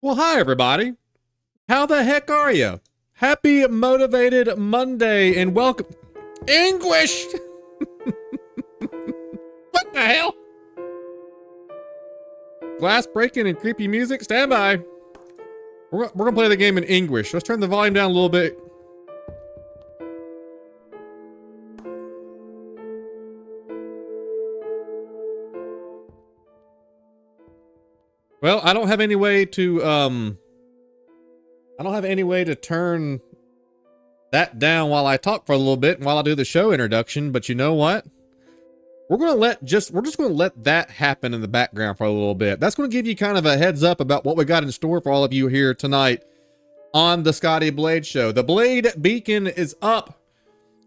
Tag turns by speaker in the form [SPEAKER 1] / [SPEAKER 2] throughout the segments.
[SPEAKER 1] Well, hi, everybody. How the heck are you? Happy Motivated Monday and welcome. English! What the hell? Glass breaking and creepy music. Stand by. We're gonna play the game in English. Let's turn the volume down a little bit. Well, I don't have any way to turn that down while I talk for a little bit and while I do the show introduction, but you know what? We're just gonna let that happen in the background for a little bit. That's gonna give you kind of a heads up about what we got in store for all of you here tonight on the Scotty Blades show. The Blade beacon is up.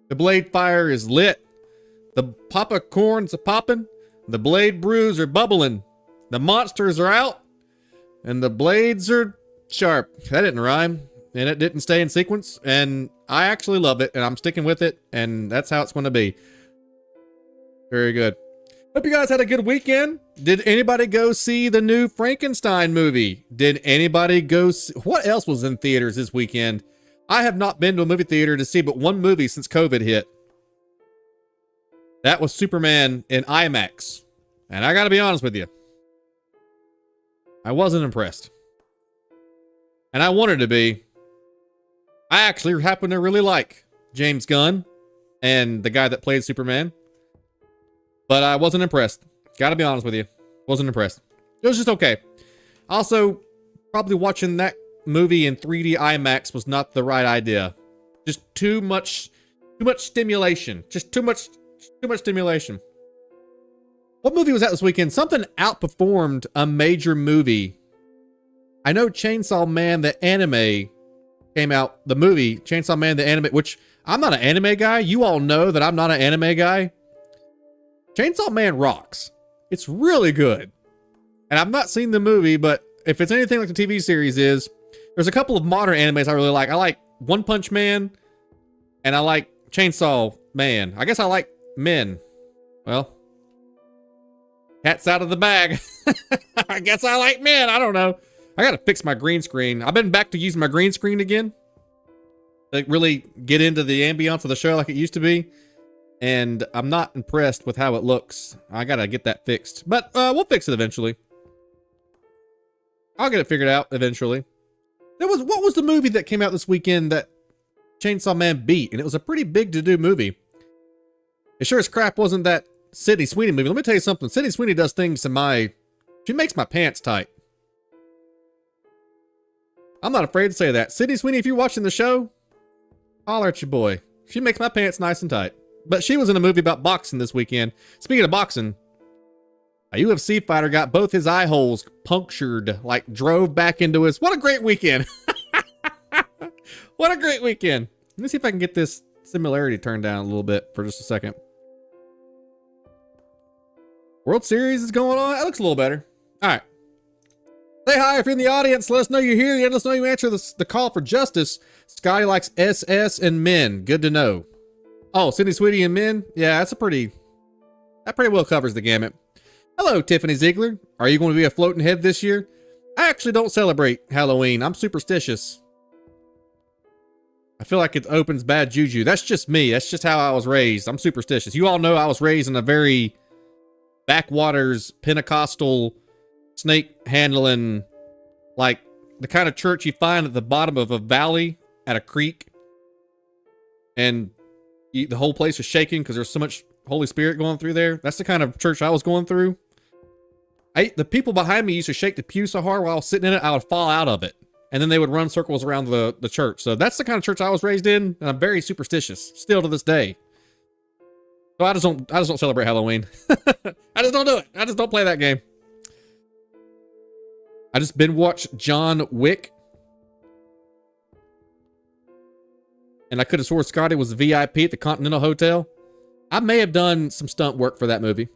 [SPEAKER 1] The Blade fire is lit. The popcorns are popping. The Blade brews are bubbling. The monsters are out, and the blades are sharp. That didn't rhyme, and it didn't stay in sequence, and I actually love it, and I'm sticking with it, and that's how it's going to be. Very good. Hope you guys had a good weekend. Did anybody go see the new Frankenstein movie? Did anybody go see... What else was in theaters this weekend? I have not been to a movie theater to see but one movie since COVID hit. That was Superman in IMAX, and I gotta be honest with you, I wasn't impressed. And I wanted to be. I actually happen to really like James Gunn and the guy that played Superman. But I wasn't impressed. Gotta be honest with you. Wasn't impressed. It was just okay. Also, probably watching that movie in 3D IMAX was not the right idea. Just too much stimulation. Just too much stimulation. What movie was that this weekend? Something outperformed a major movie. I know Chainsaw Man, the anime, came out. The movie, Chainsaw Man, the anime, which I'm not an anime guy. You all know that I'm not an anime guy. Chainsaw Man rocks. It's really good. And I've not seen the movie, but if it's anything like the TV series is, there's a couple of modern animes I really like. I like One Punch Man, and I like Chainsaw Man. I guess I like men. Well, cat's out of the bag. I guess I like men. I don't know. I gotta fix my green screen. I've been back to using my green screen again. Like really get into the ambiance of the show like it used to be. And I'm not impressed with how it looks. I gotta get that fixed. But we'll fix it eventually. I'll get it figured out eventually. What was the movie that came out this weekend that Chainsaw Man beat? And it was a pretty big to-do movie. It sure as crap wasn't that Sydney Sweeney movie. Let me tell you something. Sydney Sweeney does things to she makes my pants tight. I'm not afraid to say that. Sydney Sweeney, if you're watching the show, holler at your boy. She makes my pants nice and tight. But she was in a movie about boxing this weekend. Speaking of boxing, a UFC fighter got both his eye holes punctured, like drove back into his... What a great weekend. What a great weekend. Let me see if I can get this similarity turned down a little bit for just a second. World Series is going on. That looks a little better. All right. Say hi if you're in the audience. Let us know you're here. Let us know you answer the call for justice. Scotty likes SS and men. Good to know. Oh, Sydney Sweeney and men? Yeah, that pretty well covers the gamut. Hello, Tiffany Ziegler. Are you going to be a floating head this year? I actually don't celebrate Halloween. I'm superstitious. I feel like it opens bad juju. That's just me. That's just how I was raised. I'm superstitious. You all know I was raised in a very backwaters, Pentecostal, snake handling, like the kind of church you find at the bottom of a valley at a creek. And the whole place is shaking because there's so much Holy Spirit going through there. That's the kind of church I was going through. The people behind me used to shake the pew so hard while I was sitting in it, I would fall out of it. And then they would run circles around the church. So that's the kind of church I was raised in, and I'm very superstitious, still to this day. So I just don't celebrate Halloween. I just don't do it. I just don't play that game. I just binge watched John Wick. And I could have swore Scotty was the VIP at the Continental Hotel. I may have done some stunt work for that movie.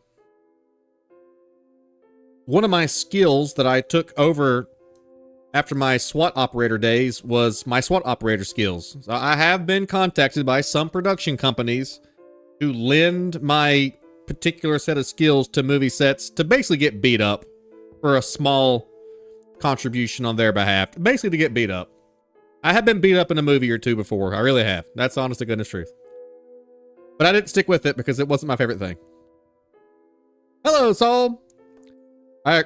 [SPEAKER 1] One of my skills that I took over after my SWAT operator days was my SWAT operator skills. So I have been contacted by some production companies to lend my particular set of skills to movie sets to basically get beat up for a small contribution on their behalf, basically to get beat up. I have been beat up in a movie or two before. I really have. That's honest to goodness truth. But I didn't stick with it because it wasn't my favorite thing. Hello, Saul.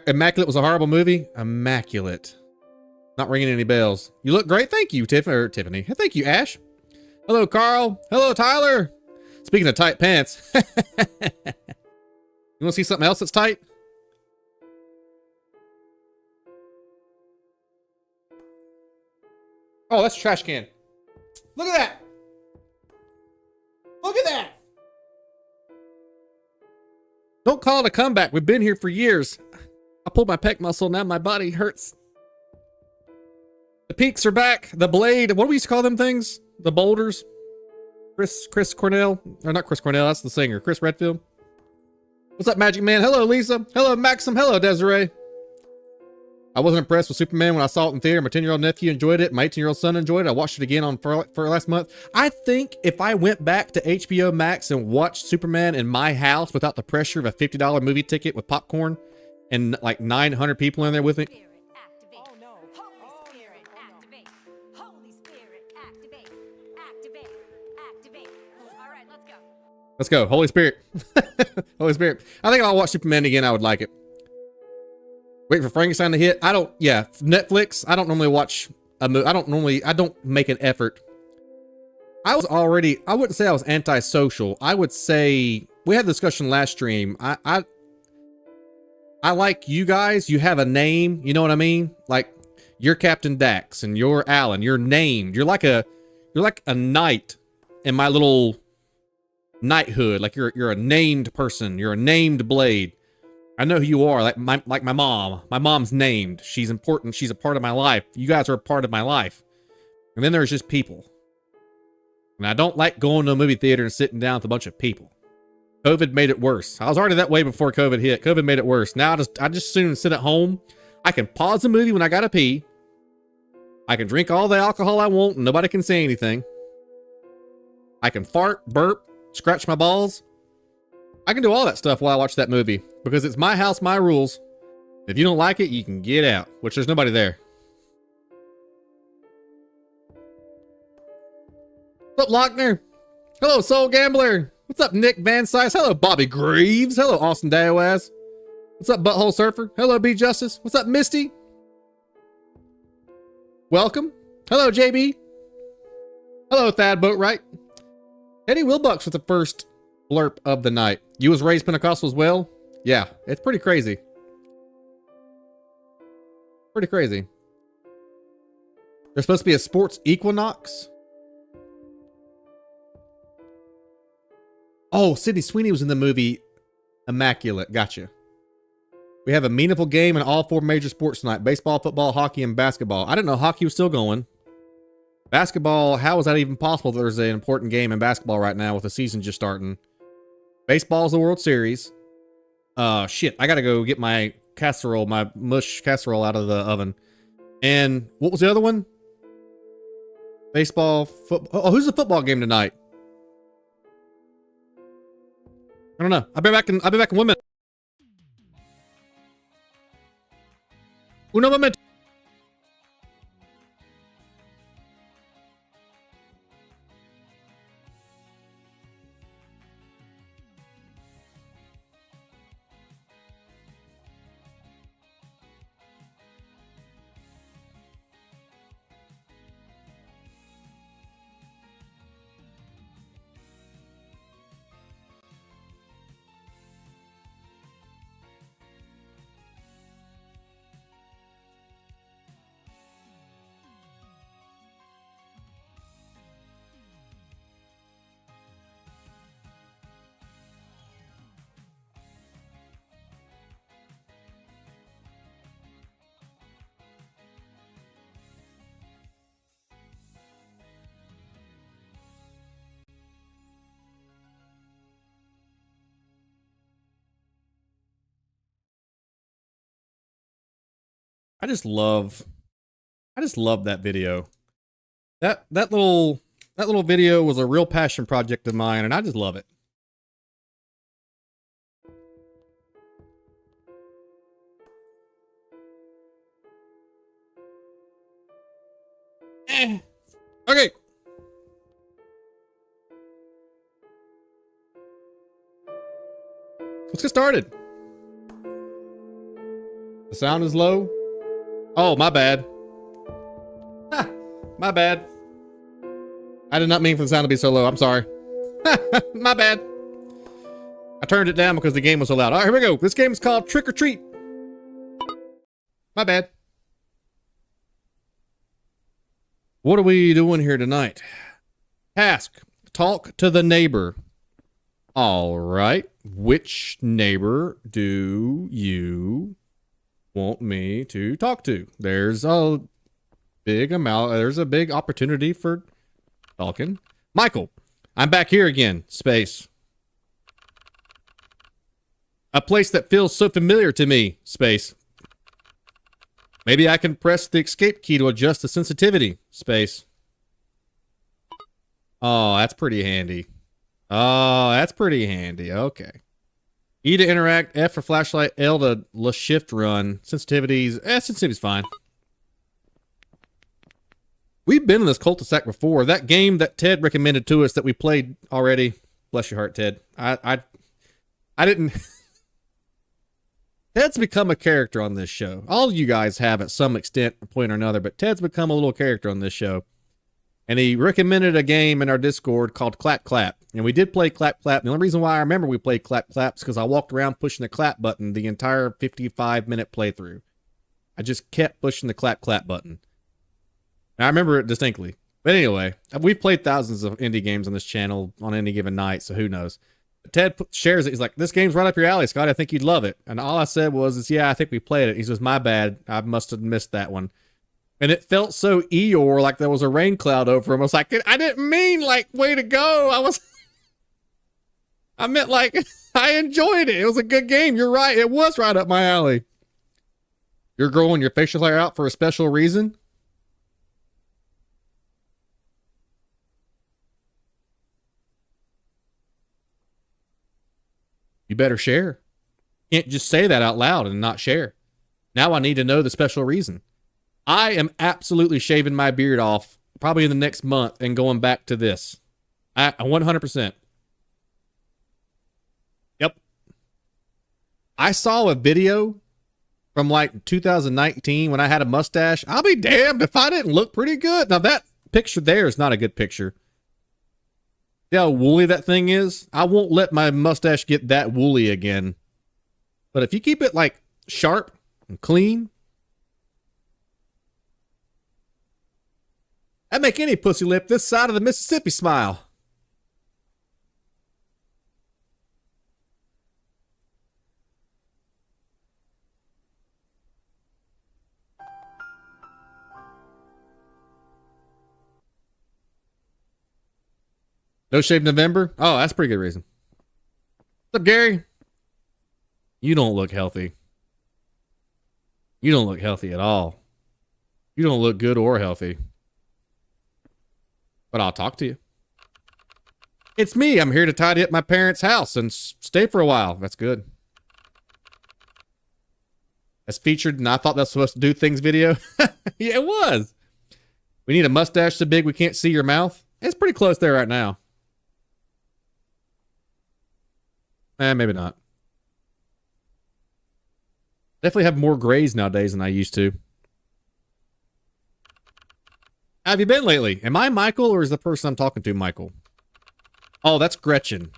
[SPEAKER 1] Immaculate was a horrible movie. Immaculate. Not ringing any bells. You look great. Thank you, Tiffany. Thank you, Ash. Hello, Carl. Hello, Tyler. Speaking of tight pants. You want to see something else that's tight? Oh, that's a trash can. Look at that. Look at that. Don't call it a comeback. We've been here for years. I pulled my pec muscle. Now my body hurts. The peaks are back. The blade. What do we used to call them things? The boulders. Chris Cornell. Or not Chris Cornell. That's the singer. Chris Redfield. What's up, Magic Man? Hello, Lisa. Hello, Maxim. Hello, Desiree. I wasn't impressed with Superman when I saw it in theater. My 10-year-old nephew enjoyed it. My 18-year-old son enjoyed it. I watched it again for last month. I think if I went back to HBO Max and watched Superman in my house without the pressure of a $50 movie ticket with popcorn and like 900 people in there with me. Let's go. Holy Spirit. Holy Spirit. I think if I watch Superman again, I would like it. Wait for Frankenstein to hit. Netflix. I don't normally watch a movie. I don't make an effort. I wouldn't say I was antisocial. I would say, we had a discussion last stream. I like you guys. You have a name. You know what I mean? Like, you're Captain Dax and you're Alan. You're named. You're like a knight in my little knighthood. Like you're a named person. You're a named Blade. I know who you are, like my mom. My mom's named. She's important. She's a part of my life. You guys are a part of my life. And then there's just people. And I don't like going to a movie theater and sitting down with a bunch of people. COVID made it worse. I was already that way before COVID hit. COVID made it worse. Now I just soon sit at home. I can pause the movie when I gotta pee. I can drink all the alcohol I want and nobody can say anything. I can fart, burp, scratch my balls. I can do all that stuff while I watch that movie because it's my house, my rules. If you don't like it, you can get out, which there's nobody there. What's up, Lochner? Hello, Soul Gambler. What's up, Nick Van Sice? Hello, Bobby Greaves. Hello, Austin Dayoaz. What's up, Butthole Surfer? Hello, B Justice. What's up, Misty? Welcome. Hello, JB. Hello, Thad Boatwright. Eddie Wilbucks with the first blurb of the night. You was raised Pentecostal as well? Yeah, it's pretty crazy. Pretty crazy. There's supposed to be a sports equinox. Oh, Sydney Sweeney was in the movie Immaculate. Gotcha. We have a meaningful game in all 4 major sports tonight. Baseball, football, hockey, and basketball. I didn't know hockey was still going. Basketball, how is that even possible? There's an important game in basketball right now with the season just starting. Baseball's the World Series. Shit, I gotta go get my casserole, my mush casserole out of the oven. And what was the other one? Baseball, football. Oh, who's the football game tonight? I don't know. I'll be back in 1 minute. Uno momento. I just love that video. That little video was a real passion project of mine, and I just love it. Okay. Let's get started. The sound is low. Oh, my bad. My bad. I did not mean for the sound to be so low. I'm sorry. My bad. I turned it down because the game was so loud. All right, here we go. This game is called Trick or Treat. My bad. What are we doing here tonight? Task. Talk to the neighbor. All right. Which neighbor do you want me to talk to? There's a big opportunity for talking. Michael, I'm back here again. Space. A place that feels so familiar to me. Space. Maybe I can press the escape key to adjust the sensitivity. Space. Oh, that's pretty handy. Oh, that's pretty handy. Okay. E to interact, F for flashlight, L to shift run. Sensitivity's fine. We've been in this cul-de-sac before. That game that Ted recommended to us that we played already. Bless your heart, Ted. I didn't... Ted's become a character on this show. All you guys have at some extent, a point or another, but Ted's become a little character on this show. And he recommended a game in our Discord called Clap Clap. And we did play Clap Clap. The only reason why I remember we played Clap Clap is because I walked around pushing the clap button the entire 55-minute playthrough. I just kept pushing the Clap Clap button. And I remember it distinctly. But anyway, we've played thousands of indie games on this channel on any given night, so who knows. Ted shares it. He's like, this game's right up your alley, Scott. I think you'd love it. And all I said was, yeah, I think we played it. He says, my bad. I must have missed that one. And it felt so Eeyore, like there was a rain cloud over him. I was like, I didn't mean like, way to go. I meant like, I enjoyed it. It was a good game. You're right. It was right up my alley. You're growing your facial hair out for a special reason? You better share. You can't just say that out loud and not share. Now I need to know the special reason. I am absolutely shaving my beard off probably in the next month and going back to this. 100%. Yep. I saw a video from like 2019 when I had a mustache. I'll be damned if I didn't look pretty good. Now that picture there is not a good picture. See how woolly that thing is? I won't let my mustache get that woolly again. But if you keep it like sharp and clean, that'd make any pussy lip this side of the Mississippi smile. No shave November? Oh, that's a pretty good reason. What's up, Gary? You don't look healthy. You don't look healthy at all. You don't look good or healthy. But I'll talk to you. It's me. I'm here to tidy up my parents' house and stay for a while. That's good. That's featured, and I thought that's supposed to do things video. Yeah, it was. We need a mustache so big we can't see your mouth. It's pretty close there right now. Maybe not. Definitely have more grays nowadays than I used to. How have you been lately? Am I Michael or is the person I'm talking to Michael? Oh, that's Gretchen.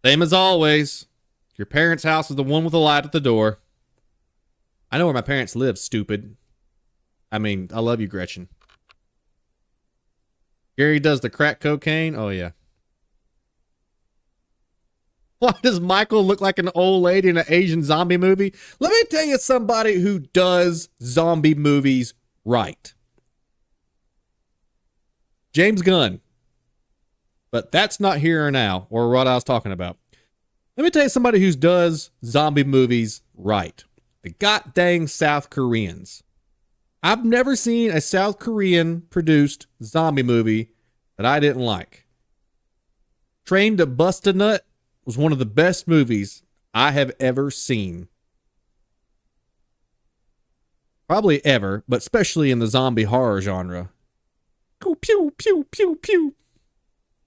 [SPEAKER 1] Same as always. Your parents' house is the one with the light at the door. I know where my parents live, stupid. I mean, I love you, Gretchen. Gary does the crack cocaine? Oh, yeah. Why does Michael look like an old lady in an Asian zombie movie? Let me tell you somebody who does zombie movies right. James Gunn. But that's not here or now, or what I was talking about. Let me tell you somebody who does zombie movies right. The goddamn South Koreans. I've never seen a South Korean produced zombie movie that I didn't like. Train to Bust a Nut was one of the best movies I have ever seen. Probably ever, but especially in the zombie horror genre. Pew, pew, pew, pew, pew.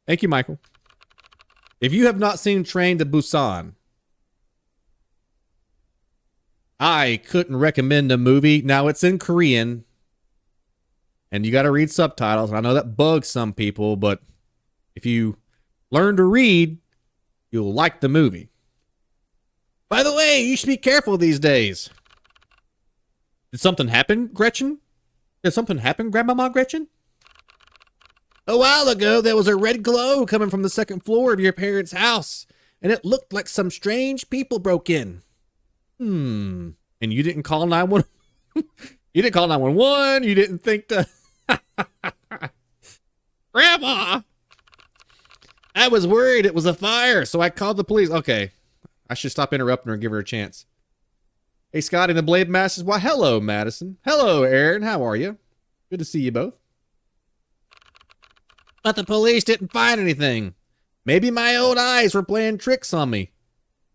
[SPEAKER 1] Thank you, Michael. If you have not seen Train to Busan, I couldn't recommend a movie. Now, it's in Korean, and you got to read subtitles. I know that bugs some people, but if you learn to read, you'll like the movie. By the way, you should be careful these days. Did something happen, Gretchen? Did something happen, Grandmama Gretchen? A while ago, there was a red glow coming from the second floor of your parents' house, and it looked like some strange people broke in. And you didn't call 911? You didn't call 911? You didn't think to... Grandma! I was worried it was a fire, so I called the police. Okay, I should stop interrupting her and give her a chance. Hey, Scotty and the Blade Masters. Why, hello, Madison. Hello, Aaron. How are you? Good to see you both. But the police didn't find anything. Maybe my old eyes were playing tricks on me.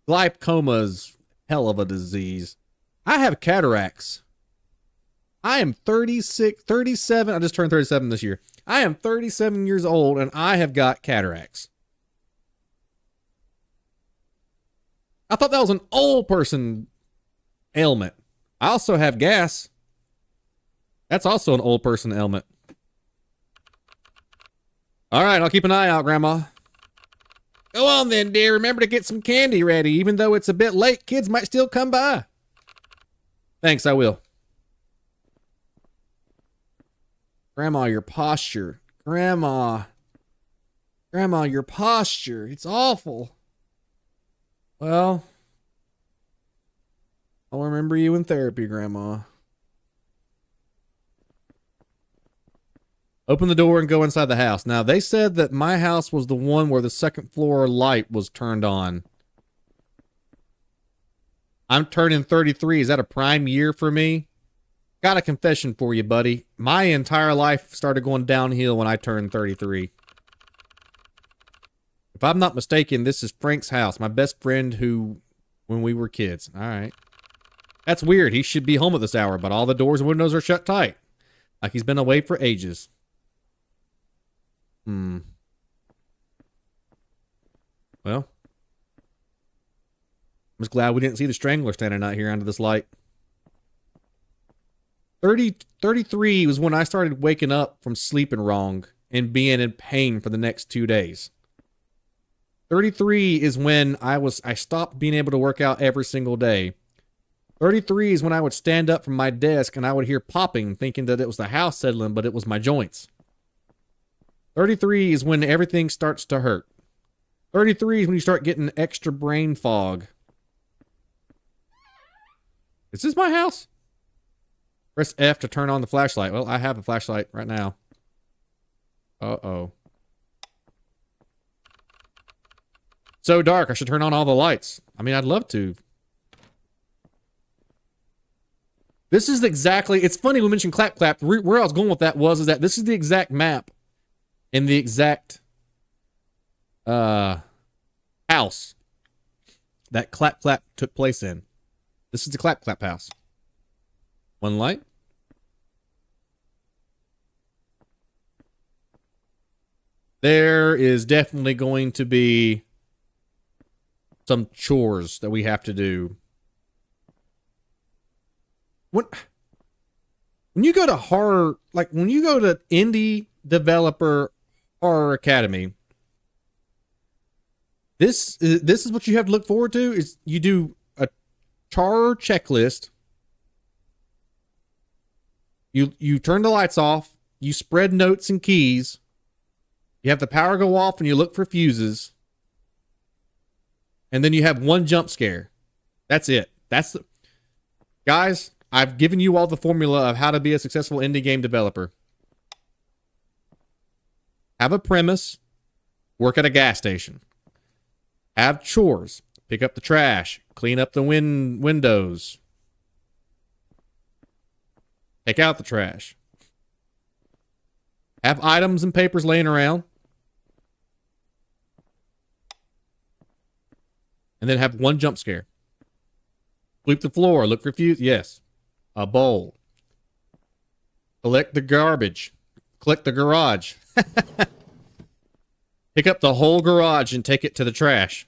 [SPEAKER 1] Glaucoma's hell of a disease. I have cataracts. I am 37. I just turned 37 this year. I am 37 years old and I have got cataracts. I thought that was an old person ailment. I also have gas. That's also an old person ailment. All right, I'll keep an eye out, Grandma. Go on then, dear. Remember to get some candy ready. Even though it's a bit late, kids might still come by. Thanks, I will. Grandma, your posture. Grandma, your posture. It's awful. Well, I'll remember you in therapy, Grandma. Open the door and go inside the house. Now, they said that my house was the one where the second floor light was turned on. I'm turning 33. Is that a prime year for me? Got a confession for you, buddy. My entire life started going downhill when I turned 33. If I'm not mistaken, this is Frank's house. My best friend when we were kids. All right. That's weird. He should be home at this hour, but all the doors and windows are shut tight. Like he's been away for ages. Well, I'm just glad we didn't see the Strangler standing out here under this light. 33 was when I started waking up from sleeping wrong and being in pain for the next 2 days. 33 is when I stopped being able to work out every single day. 33 is when I would stand up from my desk and I would hear popping, thinking that it was the house settling, but it was my joints. 33 is when everything starts to hurt. 33 is when you start getting extra brain fog. Is this my house? Press F to turn on the flashlight. Well, I have a flashlight right now. Uh-oh. So dark, I should turn on all the lights. I mean, I'd love to. This is exactly... It's funny we mentioned Clap Clap. Where I was going with that is that this is the exact map in the exact house that Clap Clap took place in. This is the Clap Clap house. One light. There is definitely going to be some chores that we have to do. When you go to horror, like when you go to Indie Developer Horror Academy, this is what you have to look forward to. Is you do a char checklist. You turn the lights off. You spread notes and keys. You have the power go off and you look for fuses. And then you have one jump scare. That's it. Guys, I've given you all the formula of how to be a successful indie game developer. Have a premise. Work at a gas station. Have chores. Pick up the trash. Clean up the windows. Take out the trash. Have items and papers laying around. And then have one jump scare. Sweep the floor. Look for fuse. Yes. A bowl. Collect the garbage. Collect the garage. Pick up the whole garage and take it to the trash.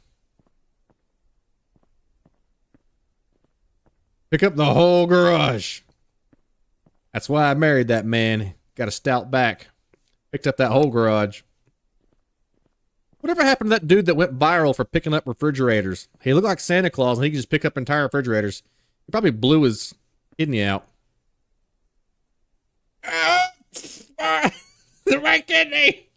[SPEAKER 1] Pick up the whole garage. That's why I married that man. Got a stout back. Picked up that whole garage. Whatever happened to that dude that went viral for picking up refrigerators? He looked like Santa Claus and he could just pick up entire refrigerators. He probably blew his kidney out. The right kidney!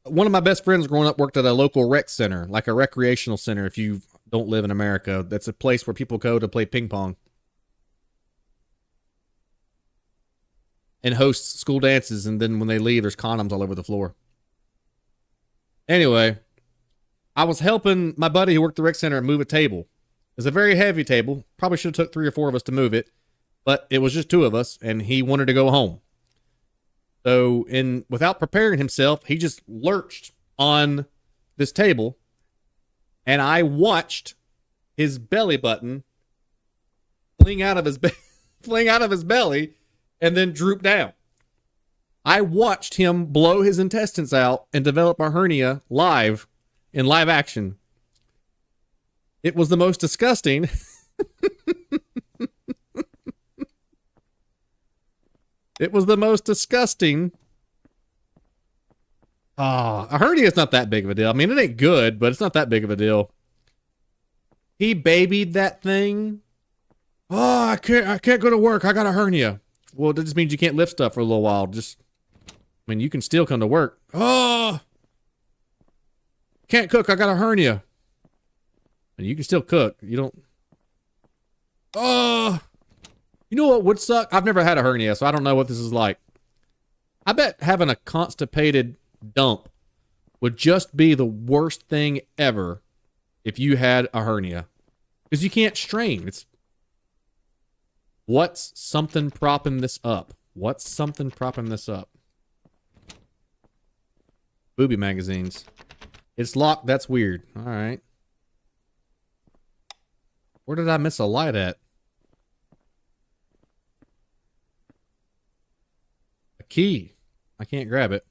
[SPEAKER 1] One of my best friends growing up worked at a local rec center, like a recreational center if you don't live in America. That's a place where people go to play ping pong. And host school dances, and then when they leave, there's condoms all over the floor. Anyway, I was helping my buddy who worked at the rec center move a table. It's a very heavy table. Probably should have took 3 or 4 of us to move it, but it was just 2 of us, and he wanted to go home. So, without preparing himself, he just lurched on this table, and I watched his belly button fling out of his belly, and then droop down. I watched him blow his intestines out and develop a hernia in live action. It was the most disgusting. It was the most disgusting. A hernia is not that big of a deal. I mean, it ain't good, but it's not that big of a deal. He babied that thing. Oh, I can't go to work. I got a hernia. Well, that just means you can't lift stuff for a little while. You can still come to work. Oh, can't cook. I got a hernia. And you can still cook. You don't. Oh, you know what would suck? I've never had a hernia, so I don't know what this is like. I bet having a constipated dump would just be the worst thing ever if you had a hernia. Because you can't strain. What's something propping this up? What's something propping this up? Booby magazines. It's locked. That's weird. All right. Where did I miss a light at? A key. I can't grab it.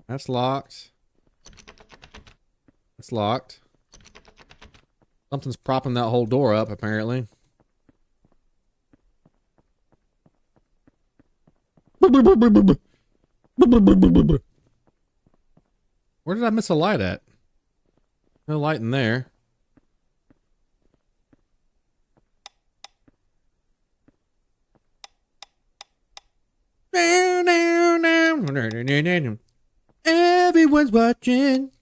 [SPEAKER 1] That's locked. That's locked. Something's propping that whole door up, apparently. Where did I miss a light at? No light in there. Everyone's watching.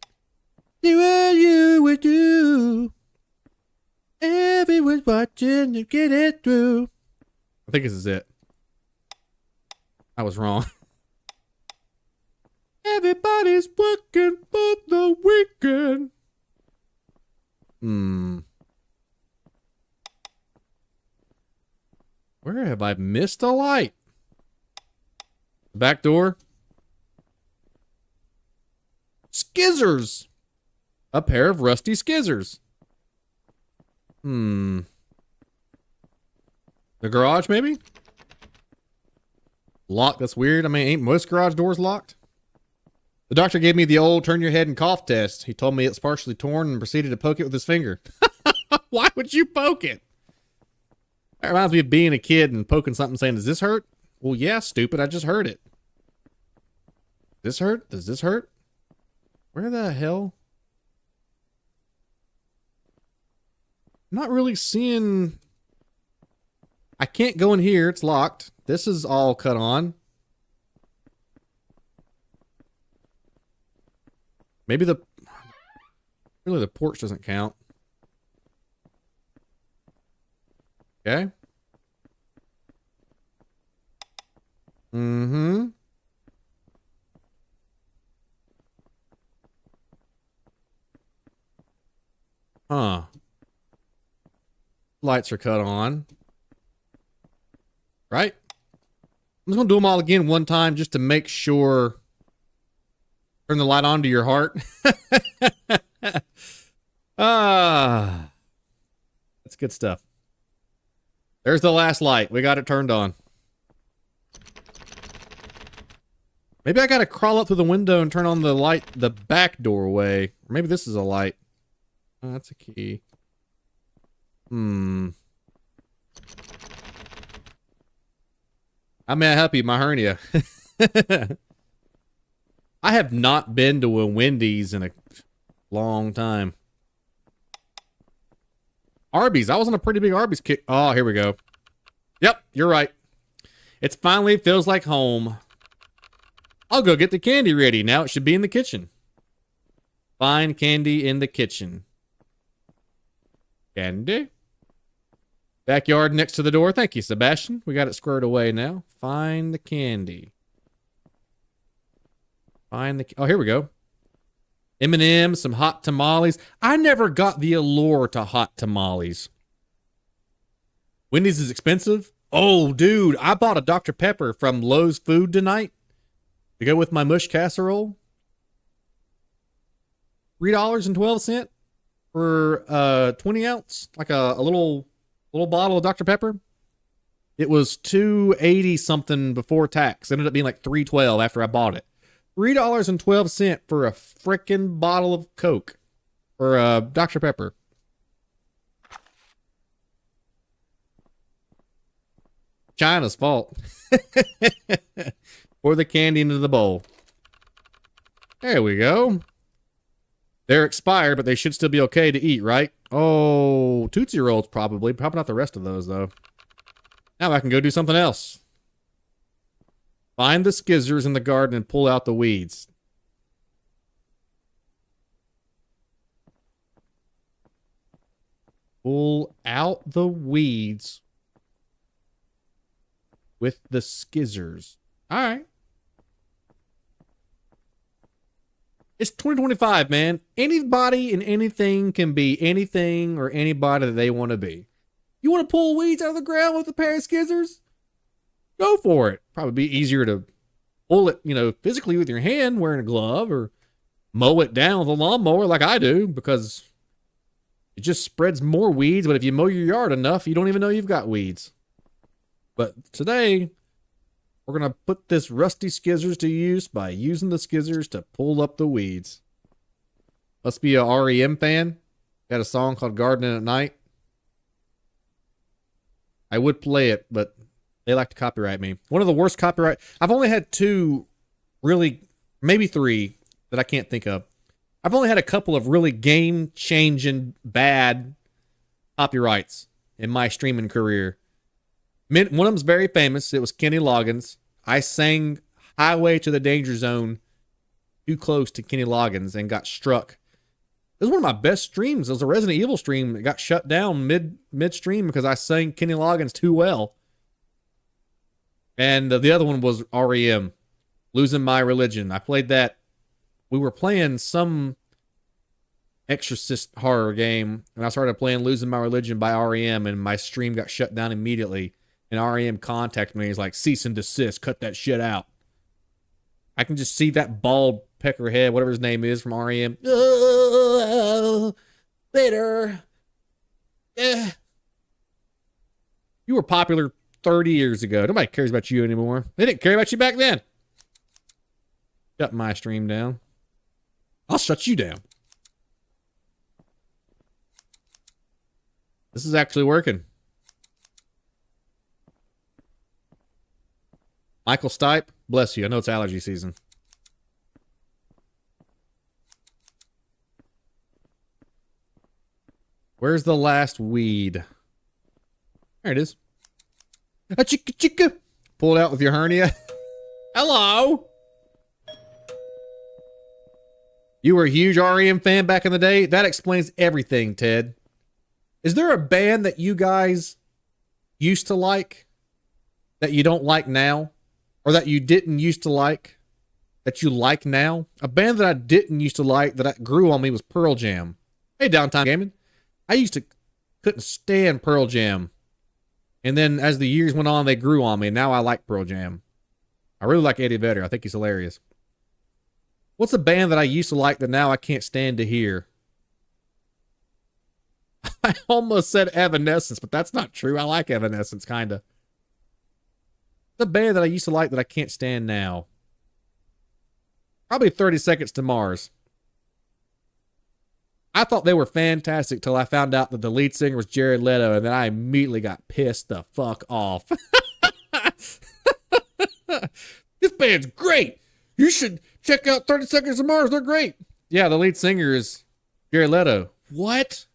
[SPEAKER 1] See what you would do. Everyone's watching to get it through. I think this is it. I was wrong. Everybody's working for the weekend. Where have I missed a light? The back door. Skizzers. A pair of rusty skizzers. The garage, maybe? Locked, that's weird. I mean, ain't most garage doors locked? The doctor gave me the old turn your head and cough test. He told me it's partially torn and proceeded to poke it with his finger. Why would you poke it? That reminds me of being a kid and poking something saying, does this hurt? Well, yeah, stupid. I just heard it. This hurt? Does this hurt? Where the hell? I'm not really seeing. I can't go in here. It's locked. This is all cut on. Maybe really the porch doesn't count. Okay. Huh. Lights are cut on. Right? I'm just going to do them all again one time just to make sure. Turn the light on to your heart. Ah, that's good stuff. There's the last light. We got it turned on. Maybe I gotta crawl up through the window and turn on the light the back doorway. Or maybe this is a light. Oh, that's a key. I may help you, my hernia. I have not been to a Wendy's in a long time. Arby's. I was on a pretty big Arby's kick. Oh, here we go. Yep, you're right. It's finally feels like home. I'll go get the candy ready. Now it should be in the kitchen. Find candy in the kitchen. Candy? Backyard next to the door. Thank you, Sebastian. We got it squared away now. Find the candy. Find the... Oh, here we go. M&M's, some hot tamales. I never got the allure to hot tamales. Wendy's is expensive. Oh, dude. I bought a Dr. Pepper from Lowe's Food tonight to go with my mush casserole. $3.12 for 20 ounce, like a little bottle of Dr. Pepper. It was $2.80 something before tax. It ended up being like $3.12 after I bought it. $3.12 for a frickin' bottle of Coke or Dr. Pepper. China's fault. Pour the candy into the bowl. There we go. They're expired, but they should still be okay to eat, right? Oh, Tootsie Rolls probably. Probably not the rest of those, though. Now I can go do something else. Find the skizzers in the garden and pull out the weeds. Pull out the weeds with the skizzers. All right. It's 2025, man. Anybody and anything can be anything or anybody that they want to be. You want to pull weeds out of the ground with a pair of skizzers? Go for it. Probably be easier to pull it, physically with your hand wearing a glove or mow it down with a lawnmower like I do because it just spreads more weeds. But if you mow your yard enough, you don't even know you've got weeds. But today, we're going to put this rusty skizzers to use by using the skizzers to pull up the weeds. Must be a REM fan. Got a song called Gardening at Night. I would play it, but they like to copyright me. One of the worst copyright. I've only had two, really, maybe three that I can't think of. I've only had a couple of really game-changing bad copyrights in my streaming career. One of them's very famous. It was Kenny Loggins. I sang Highway to the Danger Zone too close to Kenny Loggins and got struck. It was one of my best streams. It was a Resident Evil stream. It got shut down mid-stream because I sang Kenny Loggins too well. And the other one was REM, Losing My Religion. I played that. We were playing some Exorcist horror game, and I started playing Losing My Religion by REM, and my stream got shut down immediately. And REM contacted me. He's like, cease and desist. Cut that shit out. I can just see that bald peckerhead, whatever his name is, from REM. Later. You were popular 30 years ago. Nobody cares about you anymore. They didn't care about you back then. Shut my stream down. I'll shut you down. This is actually working. Michael Stipe, bless you. I know it's allergy season. Where's the last weed? There it is. A chicka chicka. Pull it out with your hernia. Hello. You were a huge REM fan back in the day? That explains everything, Ted. Is there a band that you guys used to like that you don't like now? Or that you didn't used to like that you like now? A band that I didn't used to like that grew on me was Pearl Jam. Hey, Downtime Gaming. I couldn't stand Pearl Jam. And then as the years went on, they grew on me. And now I like Pearl Jam. I really like Eddie Vedder. I think he's hilarious. What's a band that I used to like that now I can't stand to hear? I almost said Evanescence, but that's not true. I like Evanescence, kinda. The band that I used to like that I can't stand now. Probably 30 Seconds to Mars. I thought they were fantastic till I found out that the lead singer was Jared Leto, and then I immediately got pissed the fuck off. This band's great. You should check out 30 Seconds to Mars. They're great. Yeah, the lead singer is Jared Leto. What?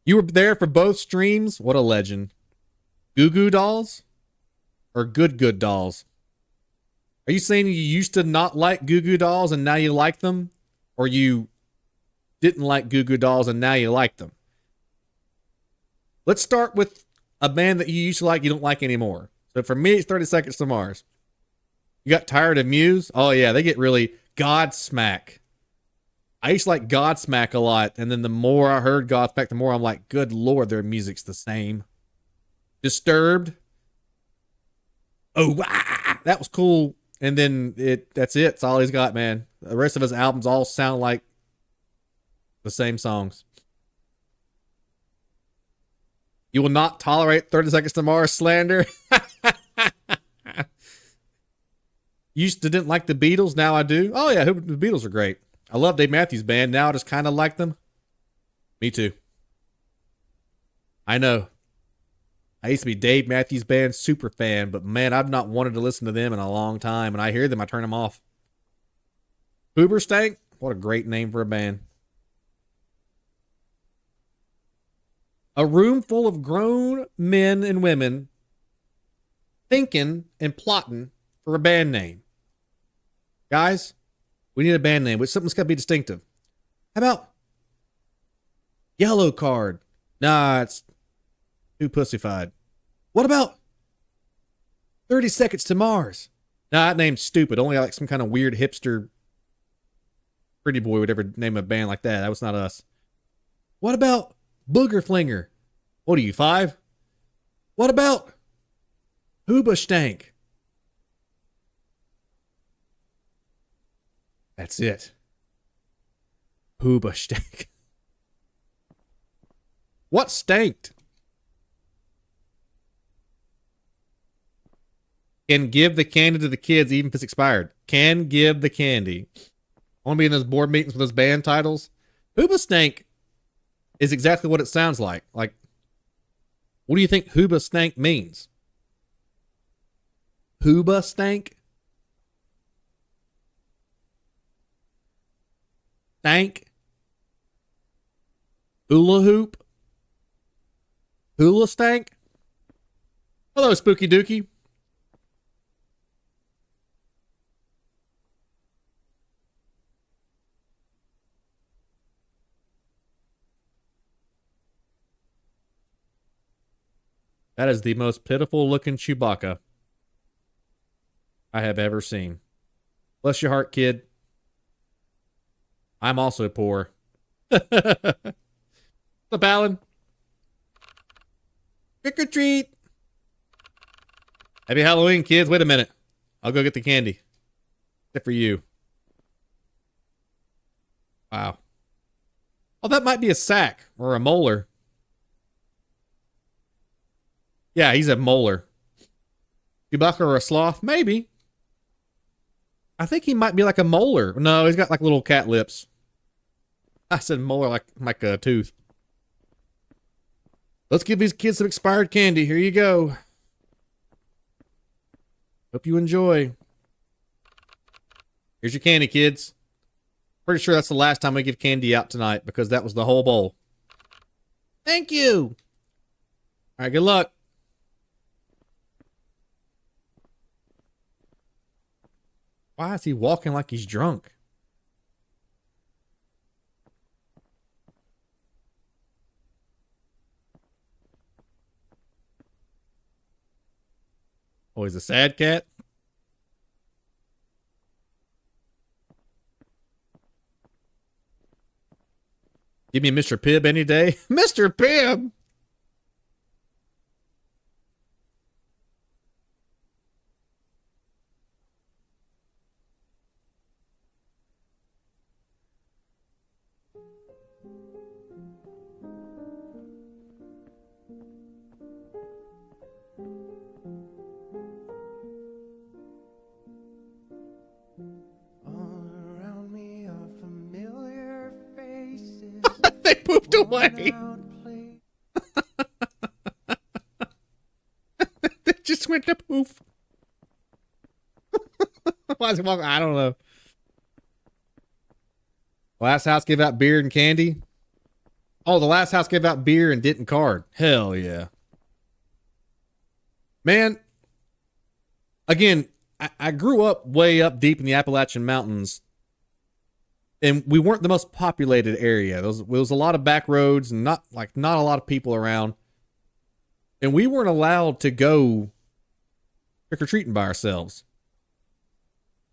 [SPEAKER 1] You were there for both streams? What a legend. Goo Goo Dolls? Or Good Dolls? Are you saying you used to not like Goo Goo Dolls and now you like them? Or you didn't like Goo Goo Dolls and now you like them? Let's start with a band that you used to like you don't like anymore. So for me, it's 30 Seconds to Mars. You got tired of Muse? Oh yeah, they get really Godsmack. I used to like Godsmack a lot, and then the more I heard Godsmack, the more I'm like, good lord, their music's the same. Disturbed. Oh, that was cool. And then that's it. It's all he's got, man. The rest of his albums all sound like the same songs. You will not tolerate 30 Seconds to Mars slander. Used to didn't like the Beatles, now I do. Oh yeah, the Beatles are great. I love Dave Matthews Band, now I just kind of like them. Me too. I know. I used to be Dave Matthews Band super fan, but man, I've not wanted to listen to them in a long time, and I hear them, I turn them off. Hoobastank? What a great name for a band. A room full of grown men and women thinking and plotting for a band name. Guys, we need a band name, but something's got to be distinctive. How about Yellow Card? Nah, it's too pussyfied. What about 30 Seconds to Mars? Nah, that name's stupid. Only like some kind of weird hipster pretty boy would ever name a band like that. That was not us. What about Booger Flinger? What are you, 5? What about Hoobastank? That's it. Hoobastank. What stanked? Can give the candy to the kids even if it's expired. Can give the candy. I want to be in those board meetings with those band titles. Hoobastank is exactly what it sounds like. Like, what do you think Hoobastank means? Hoobastank? Stank? Hula hoop? Hula stank? Hello, Spooky Dookie. That is the most pitiful looking Chewbacca I have ever seen. Bless your heart, kid. I'm also poor. What's up, Alan? Trick or treat. Happy Halloween, kids. Wait a minute. I'll go get the candy. Except for you. Wow. Oh, that might be a sack or a molar. Yeah, he's a molar. Chewbacca or a sloth? Maybe. I think he might be like a molar. No, he's got like little cat lips. I said molar like a tooth. Let's give these kids some expired candy. Here you go. Hope you enjoy. Here's your candy, kids. Pretty sure that's the last time we give candy out tonight because that was the whole bowl. Thank you. All right, good luck. Why is he walking like he's drunk? Oh, he's a sad cat? Give me Mr. Pibb any day. Mr. Pibb! It pooped away. It just went to poof. Why is it walking? I don't know. Last house gave out beer and candy. Oh, the last house gave out beer and didn't card. Hell yeah. Man, again, I grew up way up deep in the Appalachian Mountains, and we weren't the most populated area. There was a lot of back roads and not a lot of people around. And we weren't allowed to go trick-or-treating by ourselves.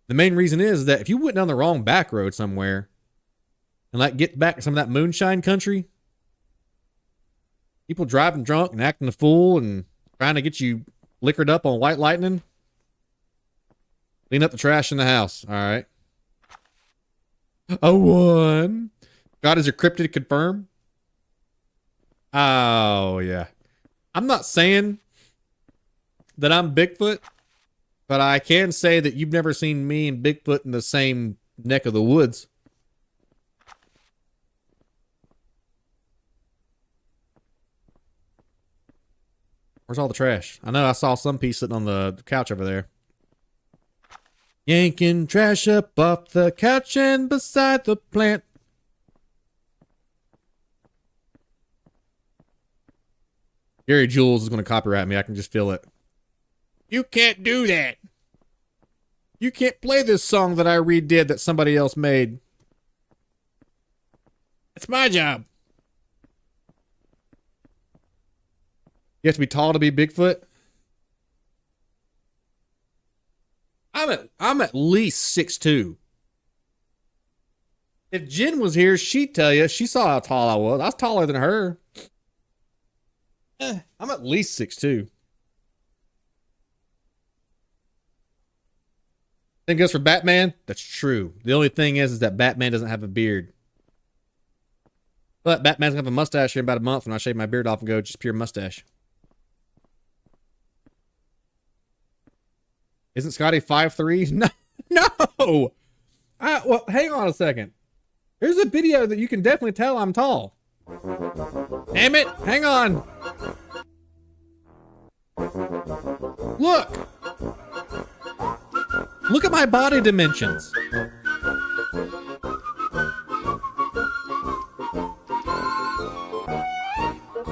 [SPEAKER 1] The main reason is that if you went down the wrong back road somewhere and get back to some of that moonshine country, people driving drunk and acting a fool and trying to get you liquored up on white lightning, clean up the trash in the house. All right. A 1. God is encrypted, confirm. Oh, yeah. I'm not saying that I'm Bigfoot, but I can say that you've never seen me and Bigfoot in the same neck of the woods. Where's all the trash? I know I saw some piece sitting on the couch over there. Yanking trash up off the couch and beside the plant. Gary Jules is going to copyright me. I can just feel it. You can't do that. You can't play this song that I redid that somebody else made. It's my job. You have to be tall to be Bigfoot? I'm at least 6'2". If Jen was here, she'd tell you. She saw how tall I was. I was taller than her. I'm at least 6'2". Same goes for Batman. That's true. The only thing is that Batman doesn't have a beard. But Batman's gonna have a mustache here in about a month when I shave my beard off and go just pure mustache. Isn't Scotty 5'3"? No, no. Well, hang on a second. There's a video that you can definitely tell I'm tall. Damn it! Hang on. Look. Look at my body dimensions.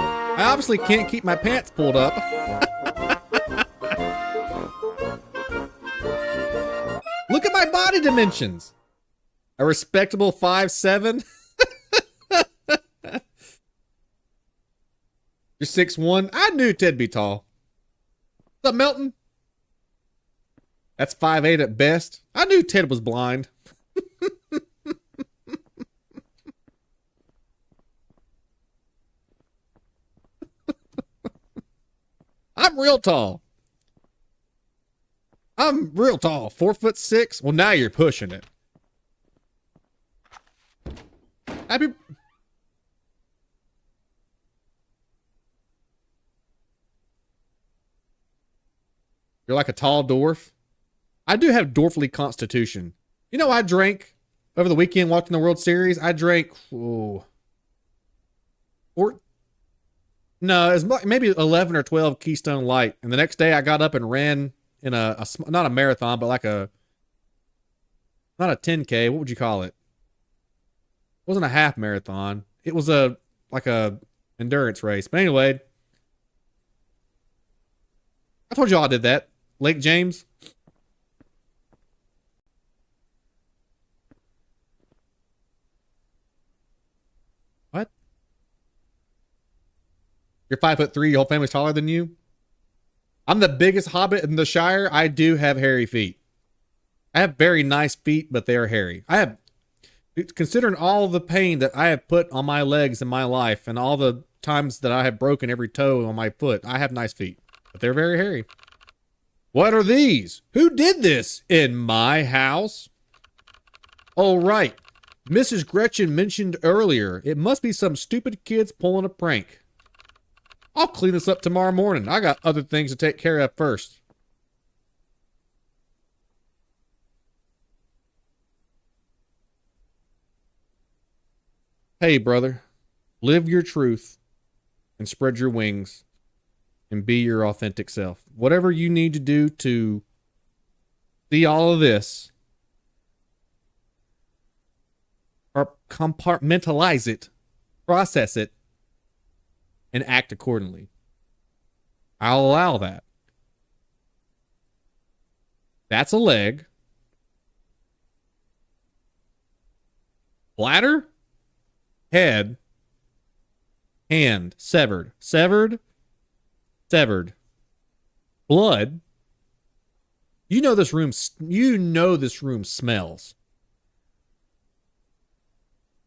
[SPEAKER 1] I obviously can't keep my pants pulled up. Look at my body dimensions. A respectable 5'7". You're 6'1". I knew Ted'd be tall. What's up, Melton? That's 5'8" at best. I knew Ted was blind. I'm real tall. I'm real tall. 4'6". Well, now you're pushing it. Happy. You're like a tall dwarf. I do have dwarfly constitution. You know, I drank over the weekend, walked in the World Series. I drank, no, it was maybe 11 or 12 Keystone Light. And the next day I got up and ran in a not a marathon, but like not a 10K. What would you call it? It wasn't a half marathon. It was like a endurance race. But anyway, I told you all I did that. Lake James. What? You're 5'3", your whole family's taller than you? I'm the biggest hobbit in the Shire. I do have hairy feet. I have very nice feet, but they are hairy. Considering all the pain that I have put on my legs in my life and all the times that I have broken every toe on my foot, I have nice feet, but they're very hairy. What are these? Who did this in my house? Oh, right. Mrs. Gretchen mentioned earlier, it must be some stupid kids pulling a prank. I'll clean this up tomorrow morning. I got other things to take care of first. Hey, brother. Live your truth and spread your wings and be your authentic self. Whatever you need to do to see all of this, or compartmentalize it, process it, and act accordingly. I'll allow that. That's a leg. Bladder, head, hand, severed, severed, severed. Blood. You know this room smells.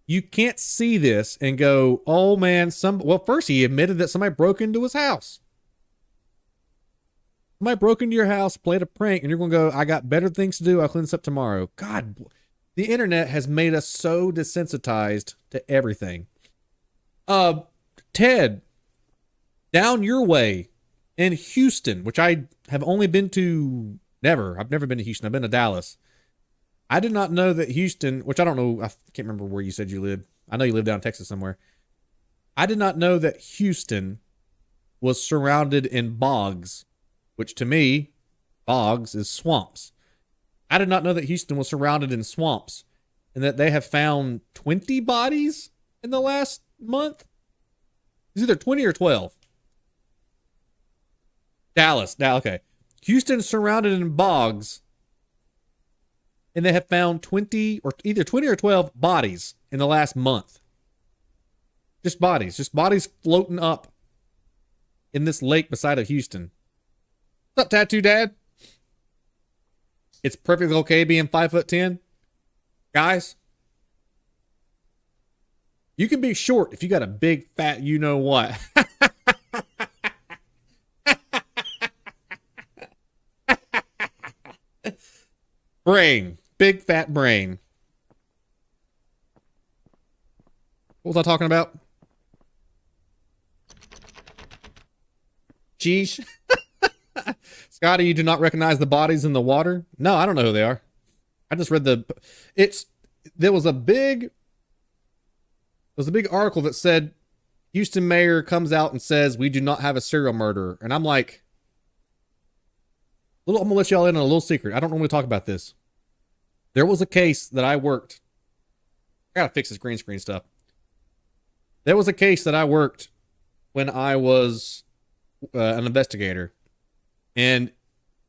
[SPEAKER 1] You can't see this and go, oh man, well, first he admitted that somebody broke into his house. Somebody broke into your house, played a prank, and you're going to go, I got better things to do. I'll clean this up tomorrow. God, the internet has made us so desensitized to everything. Ted, down your way in Houston, which I have only been to, I've never been to Houston. I've been to Dallas. I did not know that Houston, which I don't know, I can't remember where you said you lived. I know you live down in Texas somewhere. I did not know that Houston was surrounded in bogs, which to me, bogs is swamps. I did not know that Houston was surrounded in swamps and that they have found 20 bodies in the last month. It's either 20 or 12. Dallas. Now, okay. Houston surrounded in bogs, and they have found 20 or either 20 or 12 bodies in the last month. Just bodies floating up in this lake beside of Houston. What's up, Tattoo Dad? It's perfectly okay being 5'10". Guys, you can be short if you got a big fat you know what. Brain. Big fat brain. What was I talking about? Geesh. Scotty, you do not recognize the bodies in the water? No, I don't know who they are. I just read there was a big article that said Houston mayor comes out and says we do not have a serial murderer. And I'm like, I'm gonna let y'all in on a little secret. I don't normally talk about this. There was a case that I worked. I gotta fix this green screen stuff. There was a case that I worked when I was an investigator. And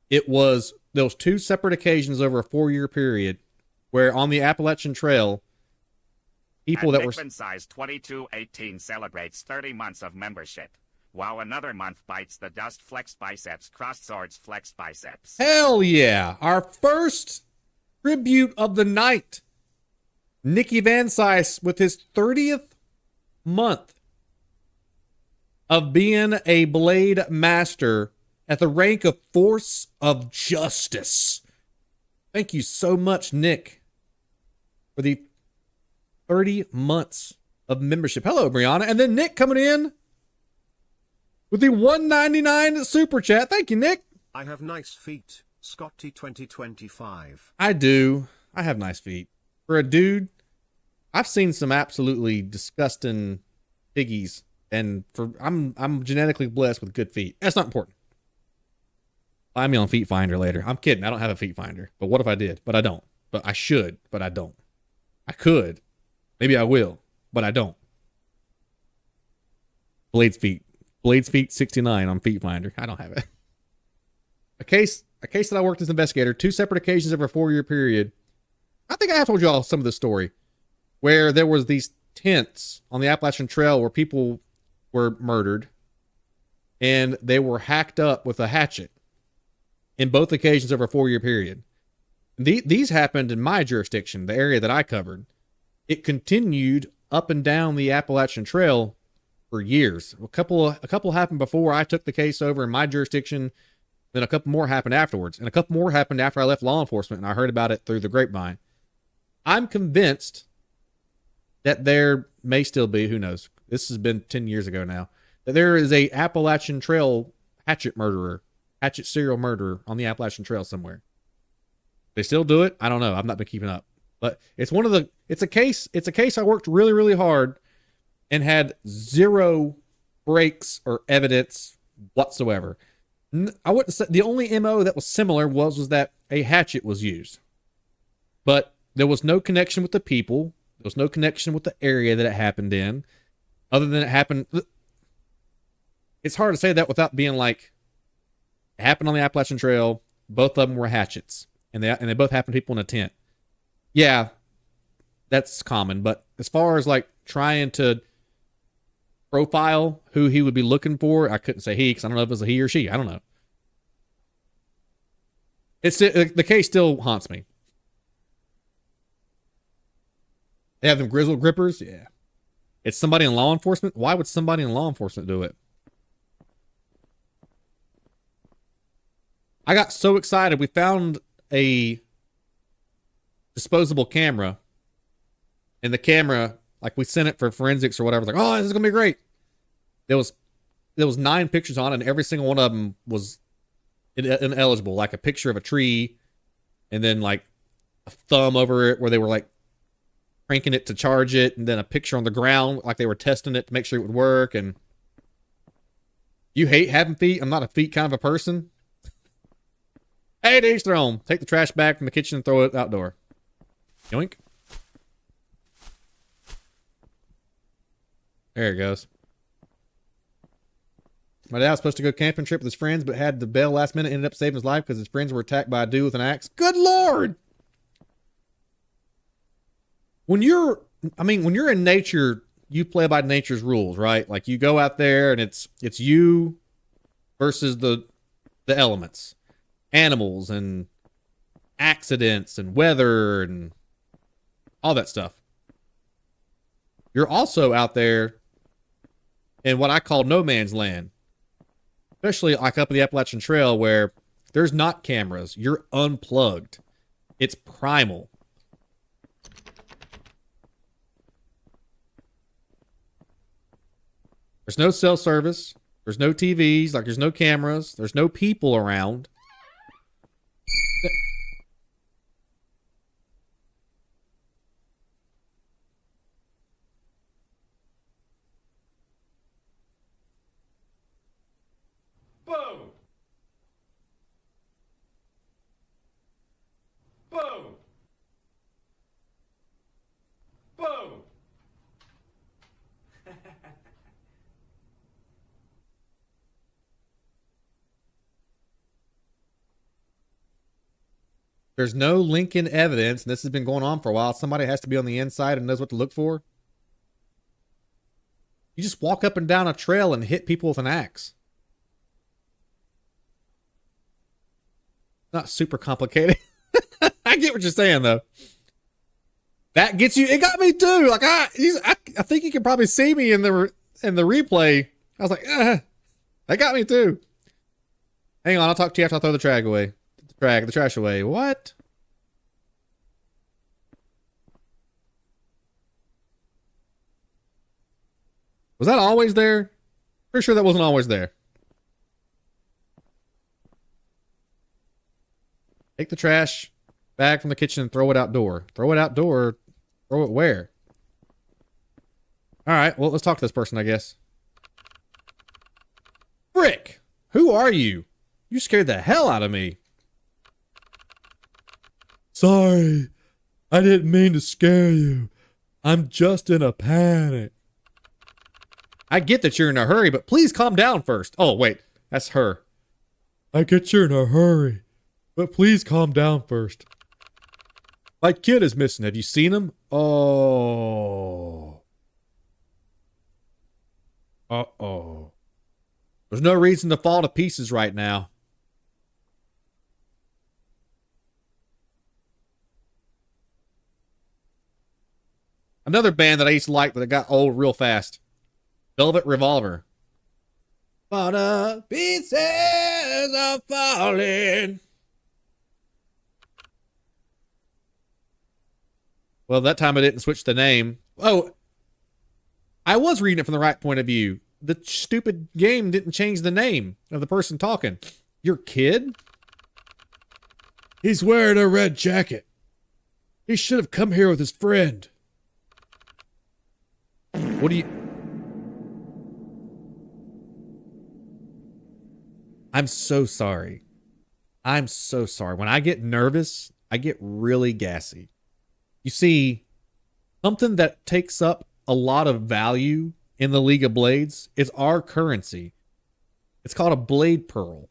[SPEAKER 1] there was 2 separate occasions over a 4-year period where on the Appalachian Trail, people that were
[SPEAKER 2] size 2218 celebrates 30 months of membership, while another month bites the dust. Flex biceps, crossed swords, flex biceps.
[SPEAKER 1] Hell yeah! Our first tribute of the night, Nicky Van Sice with his 30th month of being a blade master at the rank of Force of Justice. Thank you so much, Nick, for the 30 months of membership. Hello, Brianna. And then Nick coming in with the $1.99 super chat. Thank you, Nick.
[SPEAKER 3] I have nice feet. Scotty 2025.
[SPEAKER 1] I do. I have nice feet. For a dude, I've seen some absolutely disgusting piggies, and I'm genetically blessed with good feet. That's not important. Find me on Feet Finder later. I'm kidding. I don't have a Feet Finder. But what if I did? But I don't. But I should. But I don't. I could. Maybe I will. But I don't. Blades Feet 69 on Feet Finder. I don't have it. A case that I worked as an investigator, 2 separate occasions over a 4-year period. I think I have told you all some of this story, where there was these tents on the Appalachian Trail where people were murdered, and they were hacked up with a hatchet in both occasions over a 4-year period. These happened in my jurisdiction, the area that I covered. It continued up and down the Appalachian Trail for years. A couple happened before I took the case over in my jurisdiction. Then a couple more happened afterwards. And a couple more happened after I left law enforcement, and I heard about it through the grapevine. I'm convinced that there may still be, who knows, this has been 10 years ago now, that there is a Appalachian Trail hatchet serial murderer on the Appalachian Trail somewhere. They still do it? I don't know. I've not been keeping up. But it's a case I worked really, really hard, and had zero breaks or evidence whatsoever. I wouldn't say the only MO that was similar was that a hatchet was used, but there was no connection with the people. There was no connection with the area that it happened in, other than it happened. It's hard to say that without being like, it happened on the Appalachian Trail. Both of them were hatchets, and they both happened to people in a tent. Yeah, that's common. But as far as like trying to profile who he would be looking for, I couldn't say he, because I don't know if it was a he or she. I don't know. The case still haunts me. They have them grizzled grippers? Yeah. It's somebody in law enforcement? Why would somebody in law enforcement do it? I got so excited. We found a disposable camera. And the camera, like we sent it for forensics or whatever. Like, oh, this is going to be great. There was 9 pictures on it, and every single one of them was ineligible. Like a picture of a tree, and then like a thumb over it where they were like cranking it to charge it, and then a picture on the ground like they were testing it to make sure it would work. And you hate having feet? I'm not a feet kind of a person. Hey, to each their own. Take the trash bag from the kitchen and throw it outdoor. Yoink. There it goes. My dad was supposed to go camping trip with his friends, but had to bail last minute, ended up saving his life because his friends were attacked by a dude with an axe. Good Lord! When you're in nature, you play by nature's rules, right? Like you go out there and it's you versus the elements, animals and accidents and weather and all that stuff. You're also out there in what I call no man's land. Especially like up the Appalachian Trail where there's not cameras. You're unplugged. It's primal. There's no cell service. There's no TVs. Like there's no cameras. There's no people around.
[SPEAKER 4] Boom! Boom! Boom!
[SPEAKER 1] There's no link in evidence, and this has been going on for a while. Somebody has to be on the inside and knows what to look for. You just walk up and down a trail and hit people with an axe. Not super complicated. I get what you're saying, though. That gets you. It got me too. Like I think you can probably see me in the replay. I was like, that got me too. Hang on, I'll talk to you after I throw the trash away. The trash away. What? Was that always there? Pretty sure that wasn't always there. Take the trash bag from the kitchen and throw it outdoor. Throw it outdoor. Throw it where? All right, well, let's talk to this person, I guess. Frick! Who are you? You scared the hell out of me. Sorry, I didn't mean to scare you. I'm just in a panic. I get that you're in a hurry, but please calm down first. Oh, wait, that's her. I get you're in a hurry, but please calm down first. My kid is missing. Have you seen him? Oh. Uh-oh. There's no reason to fall to pieces right now. Another band that I used to like, but it got old real fast. Velvet Revolver. For the pieces are falling. Well, that time I didn't switch the name. Oh, I was reading it from the right point of view. The stupid game didn't change the name of the person talking. Your kid? He's wearing a red jacket. He should have come here with his friend. What do you... I'm so sorry. I'm so sorry. When I get nervous, I get really gassy. You see, something that takes up a lot of value in the League of Blades is our currency. It's called a Blade Pearl.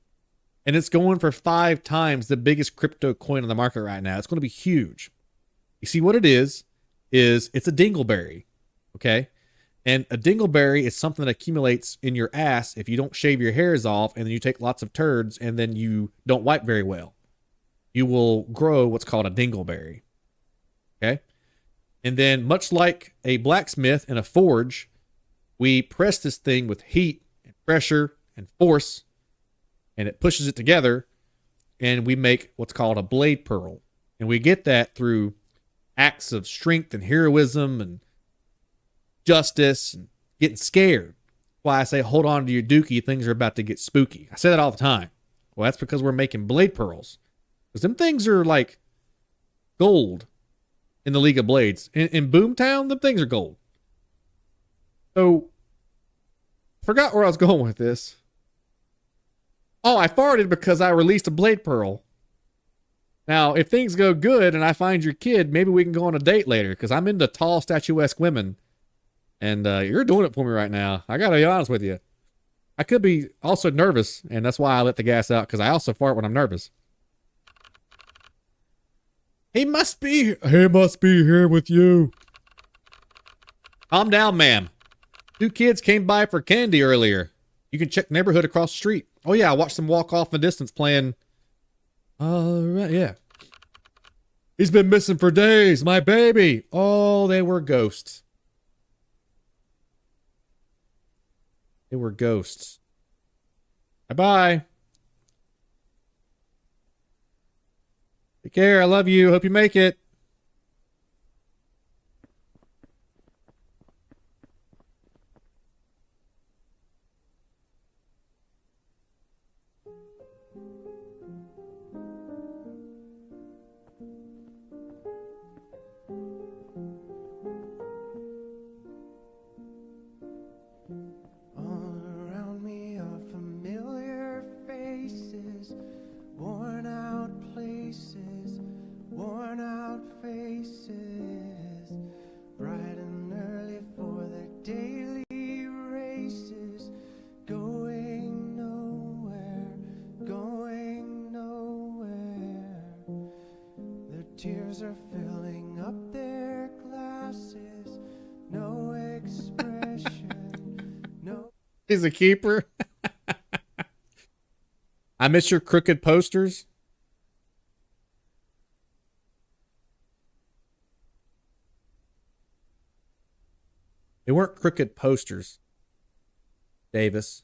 [SPEAKER 1] And it's going for 5 times the biggest crypto coin on the market right now. It's going to be huge. You see what it is it's a dingleberry. Okay? And a dingleberry is something that accumulates in your ass if you don't shave your hairs off and then you take lots of turds and then you don't wipe very well. You will grow what's called a dingleberry. Okay? And then much like a blacksmith in a forge, we press this thing with heat and pressure and force, and it pushes it together, and we make what's called a blade pearl. And we get that through acts of strength and heroism and justice and getting scared. Why I say hold on to your dookie, things are about to get spooky. I say that all the time. Well, that's because we're making blade pearls. Because them things are like gold in the League of Blades. In Boomtown, them things are gold. So, forgot where I was going with this. Oh, I farted because I released a blade pearl. Now, if things go good and I find your kid, maybe we can go on a date later, because I'm into tall, statuesque women. And you're doing it for me right now. I gotta be honest with you. I could be also nervous, and that's why I let the gas out, because I also fart when I'm nervous. He must be here with you. Calm down, ma'am. 2 kids came by for candy earlier. You can check the neighborhood across the street. Oh yeah, I watched them walk off in the distance playing. Right, yeah. He's been missing for days, my baby. Oh, they were ghosts. They were ghosts. Bye-bye. Take care. I love you. Hope you make it.
[SPEAKER 5] All around me are familiar faces, worn out places, worn out faces, bright and early for their daily races, going nowhere, going nowhere. Their tears are filling up their glasses, no expression.
[SPEAKER 1] He's a keeper. I miss your crooked posters. They weren't crooked posters, Davis.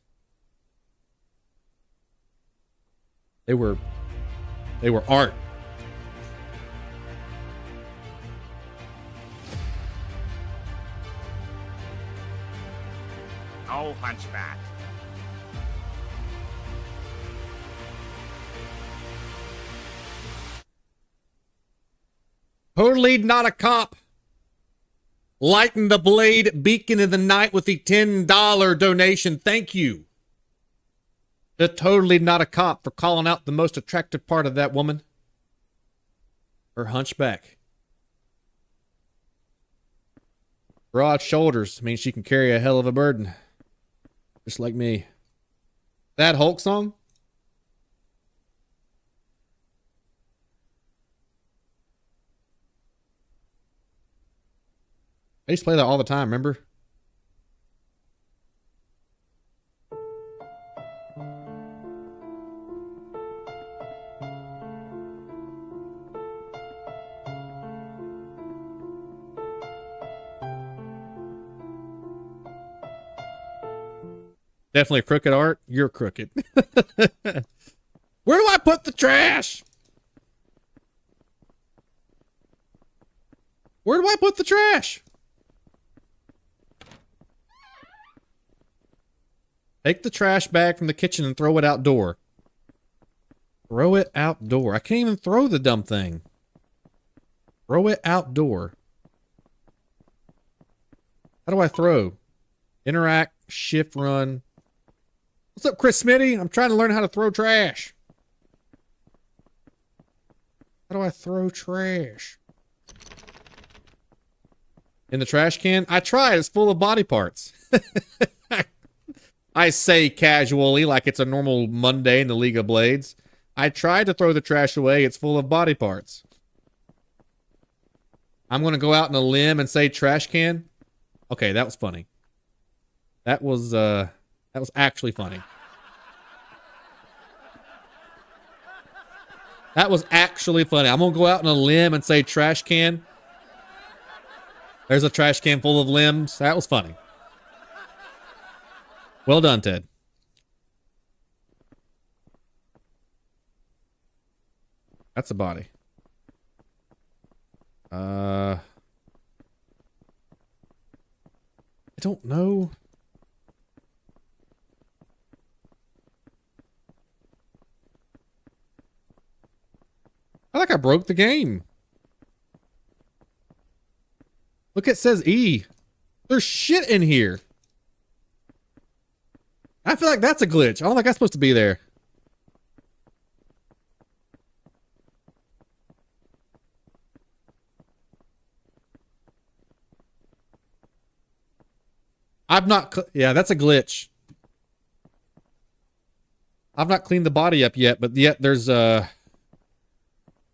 [SPEAKER 1] They were art.
[SPEAKER 2] Oh, hunchback.
[SPEAKER 1] Totally not a cop. Lighten the blade beacon in the night with the $10 donation. Thank you. The totally not a cop for calling out the most attractive part of that woman. Her hunchback. Broad shoulders means she can carry a hell of a burden. Just like me. That Hulk song? I used to play that all the time, remember? Definitely crooked art. You're crooked. Where do I put the trash? Where do I put the trash? Take the trash bag from the kitchen and throw it outdoor. Throw it outdoor. I can't even throw the dumb thing. Throw it outdoor. How do I throw? Interact, shift, run. What's up, Chris Smitty? I'm trying to learn how to throw trash. How do I throw trash? In the trash can? I tried. It's full of body parts. I say casually, like it's a normal Monday in the League of Blades. I tried to throw the trash away. It's full of body parts. I'm going to go out on a limb and say trash can. Okay, that was funny. That was actually funny. That was actually funny. I'm going to go out on a limb and say trash can. There's a trash can full of limbs. That was funny. Well done, Ted. That's a body. I don't know. I think I broke the game. Look, it says E. There's shit in here. I feel like that's a glitch. I don't think that's supposed to be there. Yeah, that's a glitch. I've not cleaned the body up yet, but yet there's a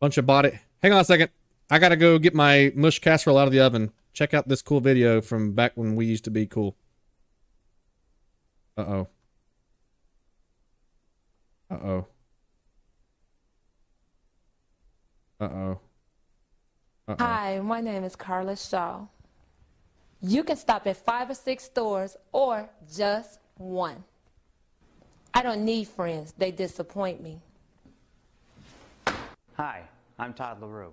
[SPEAKER 1] bunch of body. Hang on a second. I gotta go get my mush casserole out of the oven. Check out this cool video from back when we used to be cool. Uh-oh. Uh-oh. Uh-oh. Uh-oh.
[SPEAKER 6] Hi, my name is Carla Shaw. You can stop at 5 or 6 stores or just one. I don't need friends. They disappoint me.
[SPEAKER 7] Hi, I'm Todd LaRue.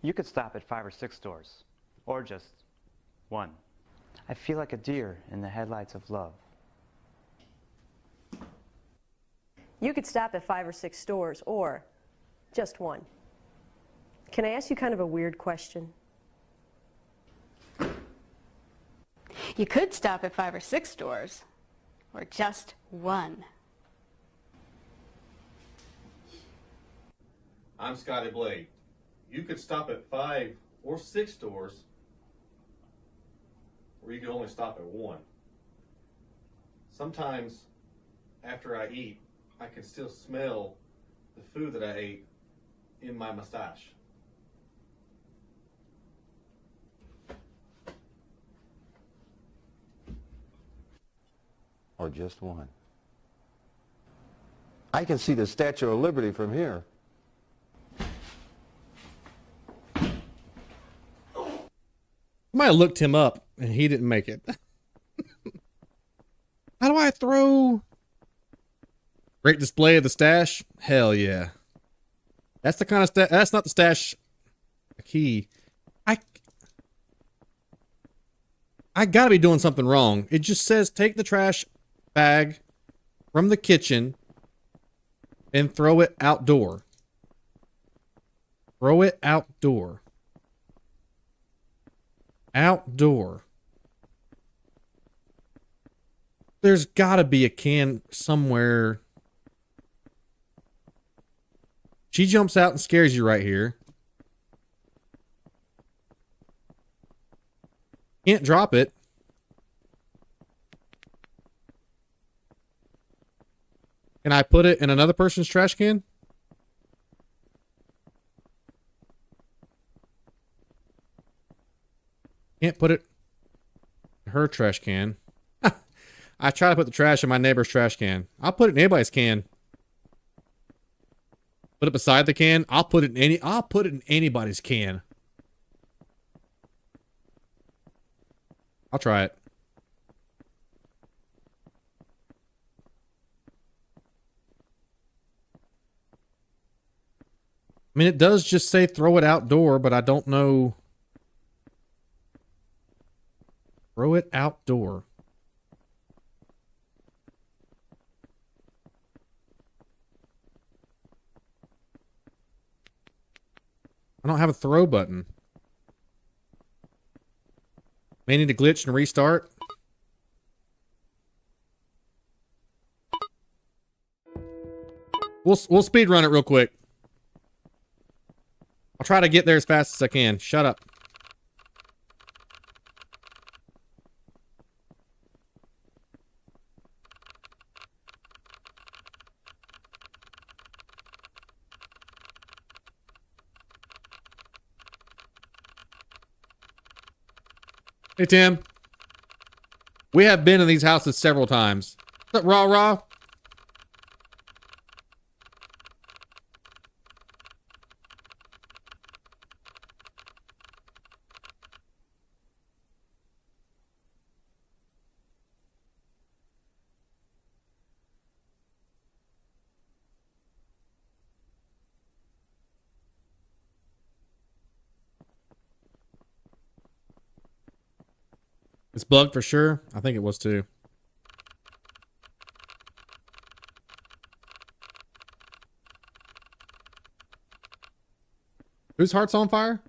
[SPEAKER 7] You could stop at 5 or 6 stores, or just one. I feel like a deer in the headlights of love.
[SPEAKER 8] You could stop at 5 or 6 stores, or just one. Can I ask you kind of a weird question?
[SPEAKER 9] You could stop at 5 or 6 stores, or just one.
[SPEAKER 1] I'm Scotty Blade. You could stop at 5 or 6 stores, or you could only stop at one. Sometimes, after I eat, I can still smell the food that I ate in my mustache.
[SPEAKER 10] Or just one. I can see the Statue of Liberty from here.
[SPEAKER 1] Might have looked him up and he didn't make it. How do I throw? Great display of the stash? Hell yeah. That's the kind of stash. That's not the stash key. I gotta be doing something wrong. It just says take the trash bag from the kitchen and throw it outdoor. Throw it outdoor. Outdoor. There's gotta be a can somewhere. She jumps out and scares you right here. Can't drop it. Can I put it in another person's trash can? Can't put it in her trash can. I try to put the trash in my neighbor's trash can. I'll put it in anybody's can. Put it beside the can. I'll put it in anybody's can. I'll try it. I mean, it does just say throw it outdoor, but I don't know. Throw it outdoor. I don't have a throw button. May need to glitch and restart. We'll speed run it real quick. I'll try to get there as fast as I can. Shut up. Hey, Tim. We have been in these houses several times. What's up, rah? It's bugged for sure. I think it was too. Whose heart's on fire?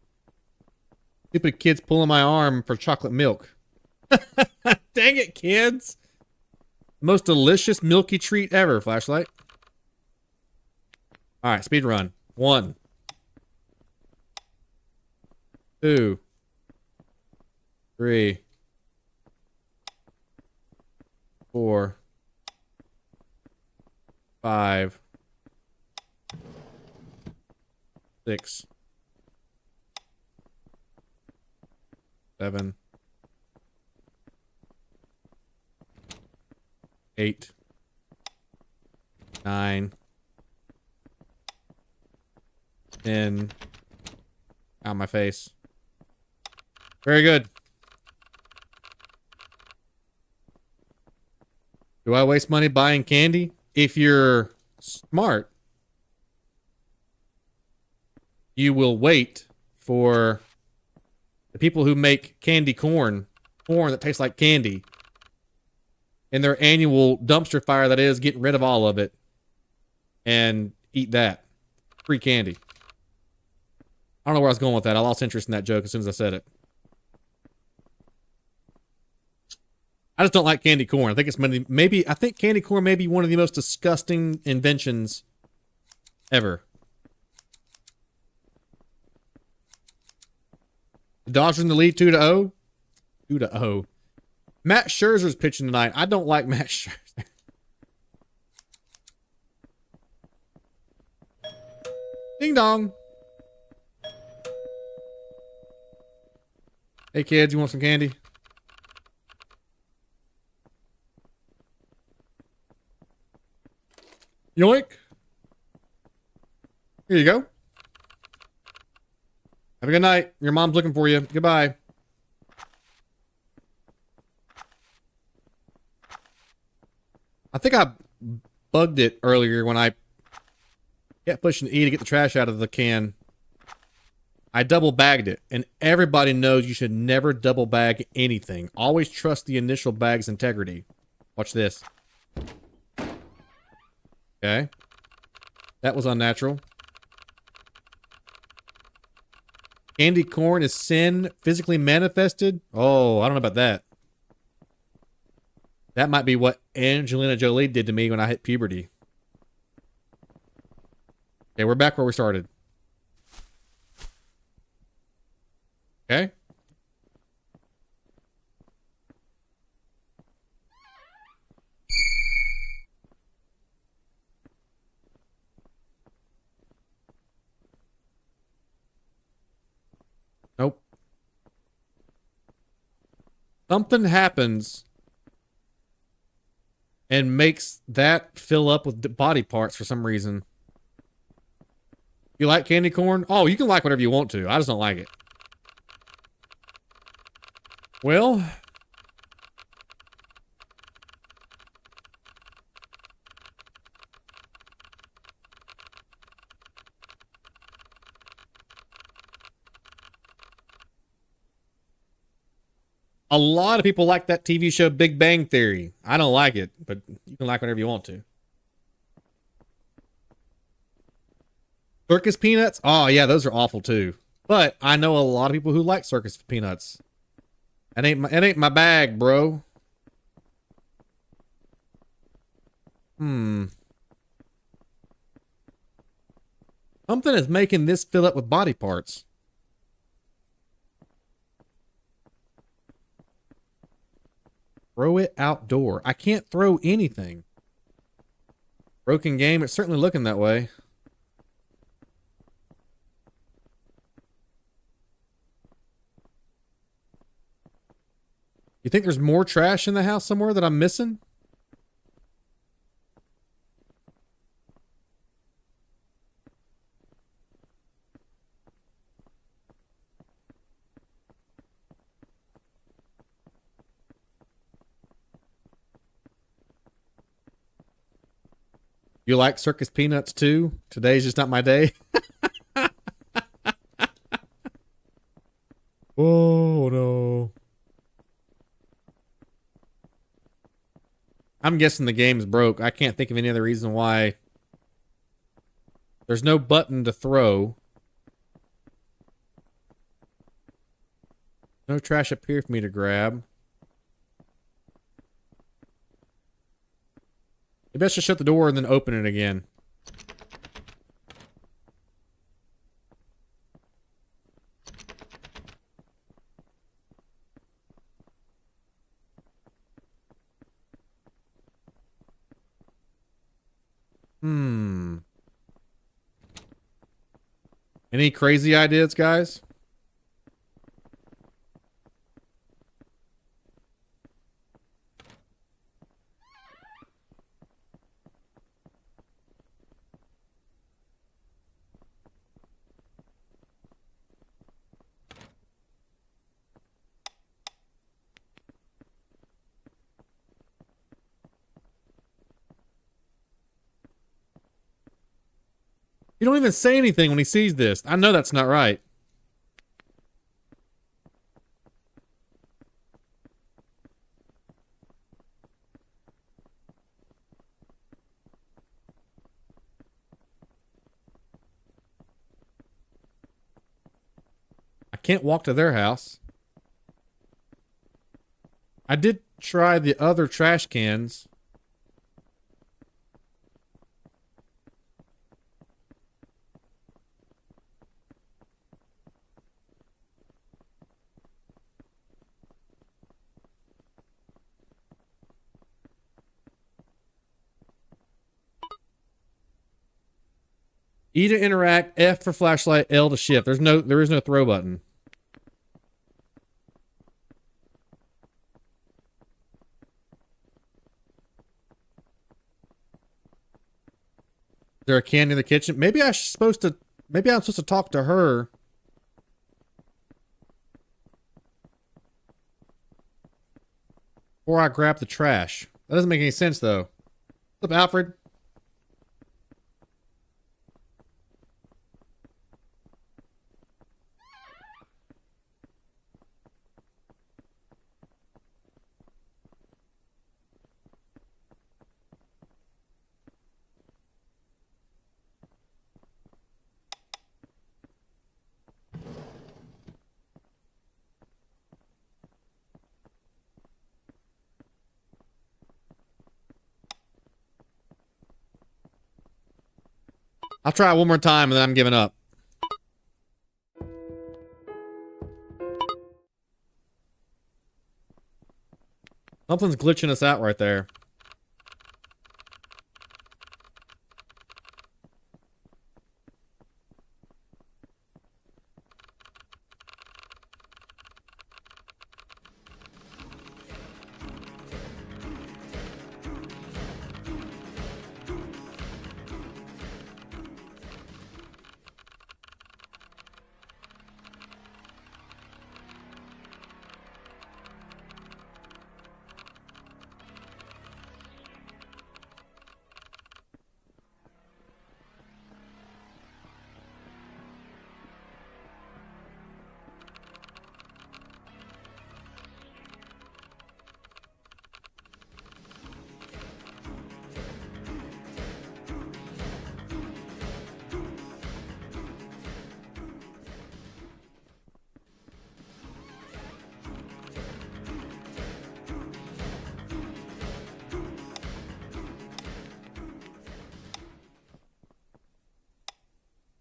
[SPEAKER 1] Stupid kids pulling my arm for chocolate milk. Dang it, kids. Most delicious milky treat ever, flashlight. Alright, speed run. 1. 2. 3. 4. 5. 6. 7. 8. 9. 10. Out my face. Very good. Do I waste money buying candy? If you're smart, you will wait for the people who make candy corn that tastes like candy, in their annual dumpster fire that is getting rid of all of it, and eat that. Free candy. I don't know where I was going with that. I lost interest in that joke as soon as I said it. I just don't like candy corn. I think it's I think candy corn may be one of the most disgusting inventions ever. The Dodgers in the lead 2-0. 2-0. Matt Scherzer's pitching tonight. I don't like Matt Scherzer. Ding dong. Hey kids, you want some candy? Yoink. Here you go. Have a good night. Your mom's looking for you. Goodbye. I think I bugged it earlier when I kept pushing E to get the trash out of the can. I double bagged it, and everybody knows you should never double bag anything. Always trust the initial bag's integrity. Watch this. Okay. That was unnatural. Candy corn is sin physically manifested? Oh, I don't know about that. That might be what Angelina Jolie did to me when I hit puberty. Okay, we're back where we started. Okay. Nope. Something happens and makes that fill up with body parts for some reason. You like candy corn? Oh, you can like whatever you want to. I just don't like it. Well, a lot of people like that TV show Big Bang Theory. I don't like it, but you can like whatever you want to. Circus peanuts? Oh, yeah, those are awful too. But I know a lot of people who like circus peanuts. It ain't my bag, bro. Something is making this fill up with body parts. Throw it outdoor. I can't throw anything. Broken game. It's certainly looking that way. You think there's more trash in the house somewhere that I'm missing? You like circus peanuts too? Today's just not my day. Oh no. I'm guessing the game's broke. I can't think of any other reason why. There's no button to throw. No trash up here for me to grab. Maybe I should shut the door and then open it again. Any crazy ideas, guys? You don't even say anything when he sees this. I know that's not right. I can't walk to their house. I did try the other trash cans. E to interact, F for flashlight, L to shift. There is no throw button. Is there a can in the kitchen? Maybe I'm supposed to talk to her. Before I grab the trash. That doesn't make any sense though. What's up, Alfred? I'll try it one more time and then I'm giving up. Something's glitching us out right there.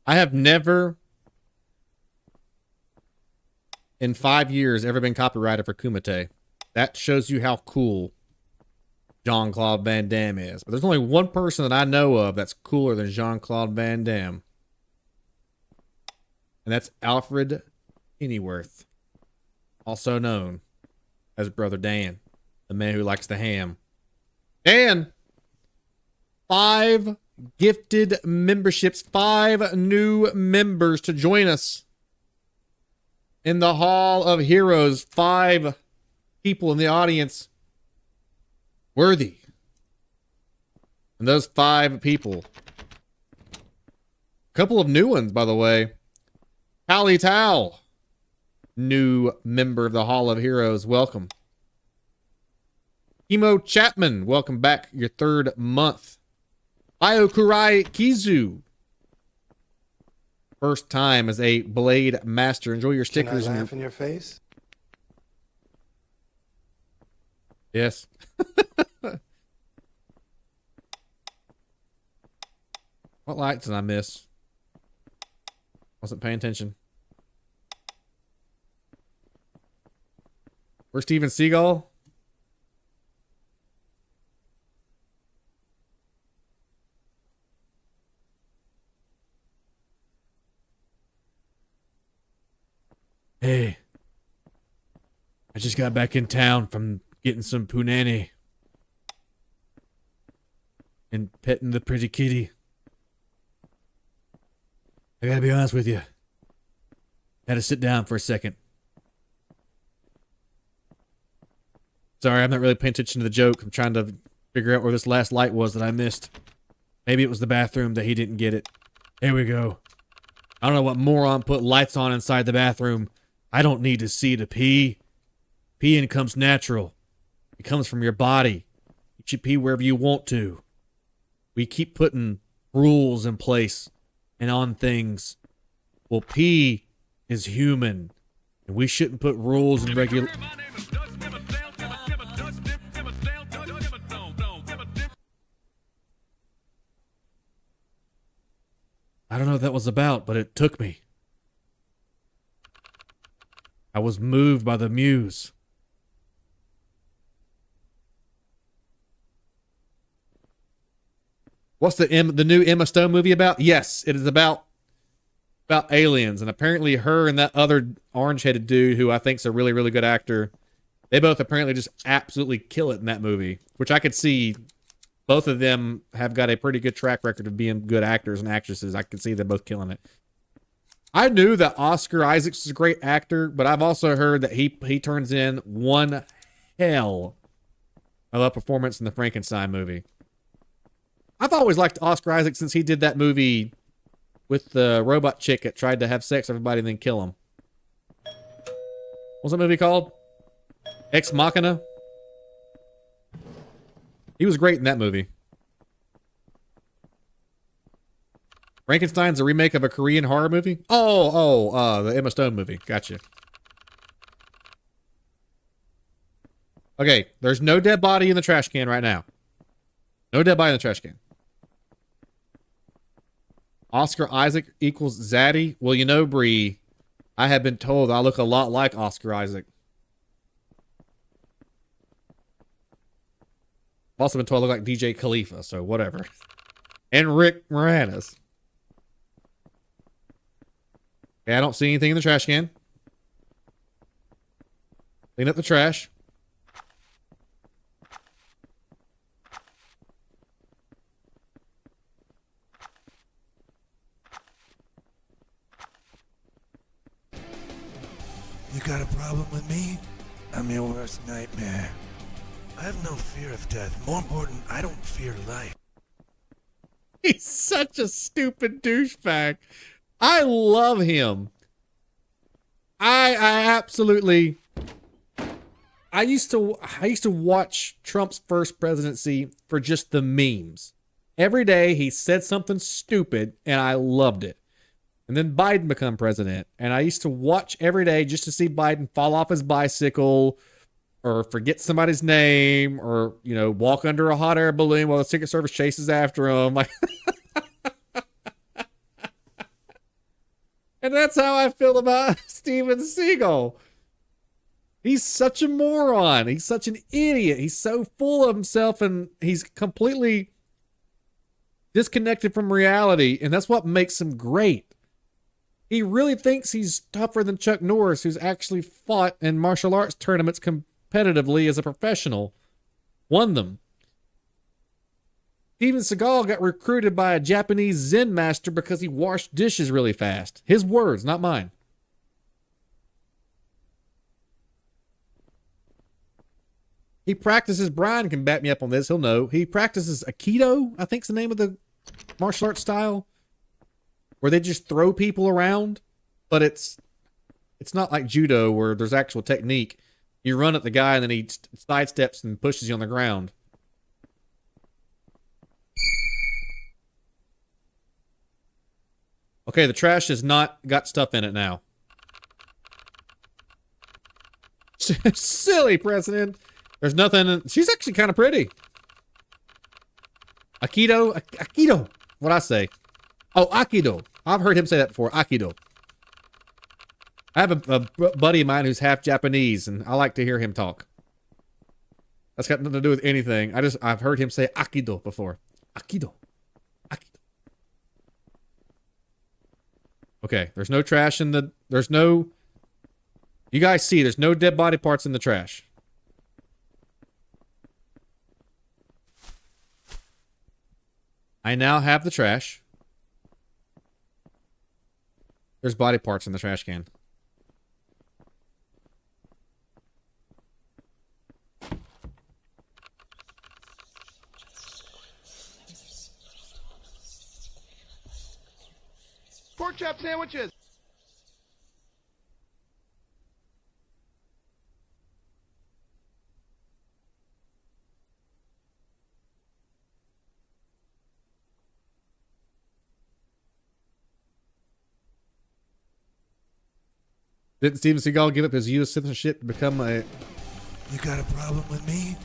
[SPEAKER 1] I have never in 5 years ever been copyrighted for Kumite. That shows you how cool Jean-Claude Van Damme is. But there's only one person that I know of that's cooler than Jean-Claude Van Damme. And that's Alfred Pennyworth, also known as Brother Dan, the man who likes the ham. Dan! 5 gifted memberships, 5 new members to join us in the Hall of Heroes. 5 people in the audience worthy. And those 5 people, a couple of new ones, by the way. Hallie Tao, new member of the Hall of Heroes, welcome. Emo Chapman, welcome back, your 3rd month. Ayokurai Kizu, first time as a Blade Master. Enjoy your stickers.
[SPEAKER 10] Can I laugh in your face?
[SPEAKER 1] Yes. What lights did I miss? Wasn't paying attention. Where's Steven Seagal? Hey, I just got back in town from getting some punani and petting the pretty kitty. I gotta be honest with you. Had to sit down for a second. Sorry, I'm not really paying attention to the joke. I'm trying to figure out where this last light was that I missed. Maybe it was the bathroom that he didn't get it. Here we go. I don't know what moron put lights on inside the bathroom. I don't need to see to pee. Peeing comes natural. It comes from your body. You should pee wherever you want to. We keep putting rules in place and on things. Well, pee is human, and we shouldn't put rules and regulations. I don't know what that was about, but it took me. I was moved by the muse. What's the new Emma Stone movie about? Yes, it is about aliens, and apparently her and that other orange-headed dude, who I think is a really, really good actor, they both apparently just absolutely kill it in that movie, which I could see. Both of them have got a pretty good track record of being good actors and actresses. I could see them both killing it. I knew that Oscar Isaacs is a great actor, but I've also heard that he turns in one hell of a performance in the Frankenstein movie. I've always liked Oscar Isaac since he did that movie with the robot chick that tried to have sex with everybody and then kill him. What's that movie called? Ex Machina? He was great in that movie. Frankenstein's a remake of a Korean horror movie? The Emma Stone movie. Gotcha. Okay, there's no dead body in the trash can right now. No dead body in the trash can. Oscar Isaac equals Zaddy? Well, you know, Bree, I have been told I look a lot like Oscar Isaac. I've also been told I look like DJ Khalifa, so whatever. And Rick Moranis. Okay, I don't see anything in the trash can. Clean up the trash.
[SPEAKER 11] You got a problem with me? I'm your worst nightmare. I have no fear of death. More important, I don't fear life.
[SPEAKER 1] He's such a stupid douchebag. I love him. I absolutely... I used to watch Trump's first presidency for just the memes. Every day he said something stupid and I loved it. And then Biden become president. And I used to watch every day just to see Biden fall off his bicycle or forget somebody's name or, you know, walk under a hot air balloon while the Secret Service chases after him. Like, And that's how I feel about Steven Seagal. He's such a moron. He's such an idiot. He's so full of himself and he's completely disconnected from reality. And that's what makes him great. He really thinks he's tougher than Chuck Norris, who's actually fought in martial arts tournaments competitively as a professional. Won them. Steven Seagal got recruited by a Japanese Zen master because he washed dishes really fast. His words, not mine. He practices, Brian can back me up on this, he'll know. He practices Aikido, I think's the name of the martial arts style, where they just throw people around, but it's not like judo where there's actual technique. You run at the guy and then he sidesteps and pushes you on the ground. Okay, the trash has not got stuff in it now. Silly president. There's nothing in, she's actually kind of pretty. Aikido. What'd I say? Oh, Aikido. I've heard him say that before. Aikido. I have a buddy of mine who's half Japanese, and I like to hear him talk. That's got nothing to do with anything. I've heard him say Aikido before. Aikido. Aikido. Okay, there's no trash in the, you guys see, there's no dead body parts in the trash. I now have the trash. There's body parts in the trash can.
[SPEAKER 12] Pork chop sandwiches.
[SPEAKER 1] Didn't Steven Seagal give up his U.S. citizenship to become a...
[SPEAKER 11] You got a problem with me?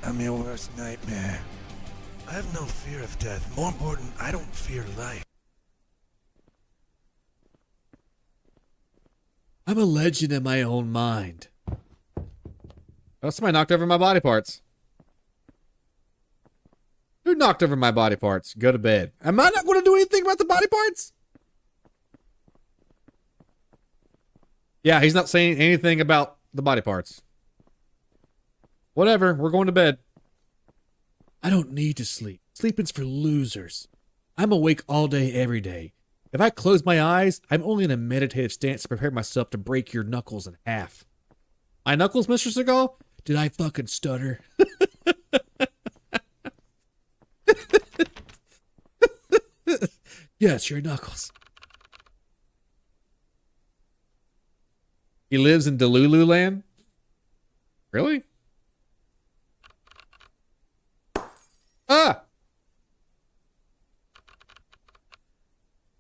[SPEAKER 11] I'm your worst nightmare. I have no fear of death. More important, I don't fear life.
[SPEAKER 1] I'm a legend in my own mind. Oh, somebody knocked over my body parts. Who knocked over my body parts? Go to bed. Am I not going to do anything about the body parts? Yeah, he's not saying anything about the body parts. Whatever, we're going to bed. I don't need to sleep. Sleeping's for losers. I'm awake all day, every day. If I close my eyes, I'm only in a meditative stance to prepare myself to break your knuckles in half. My knuckles, Mr. Seagal? Did I fucking stutter? Yes, your knuckles. He lives in Delulu land? Really? Ah!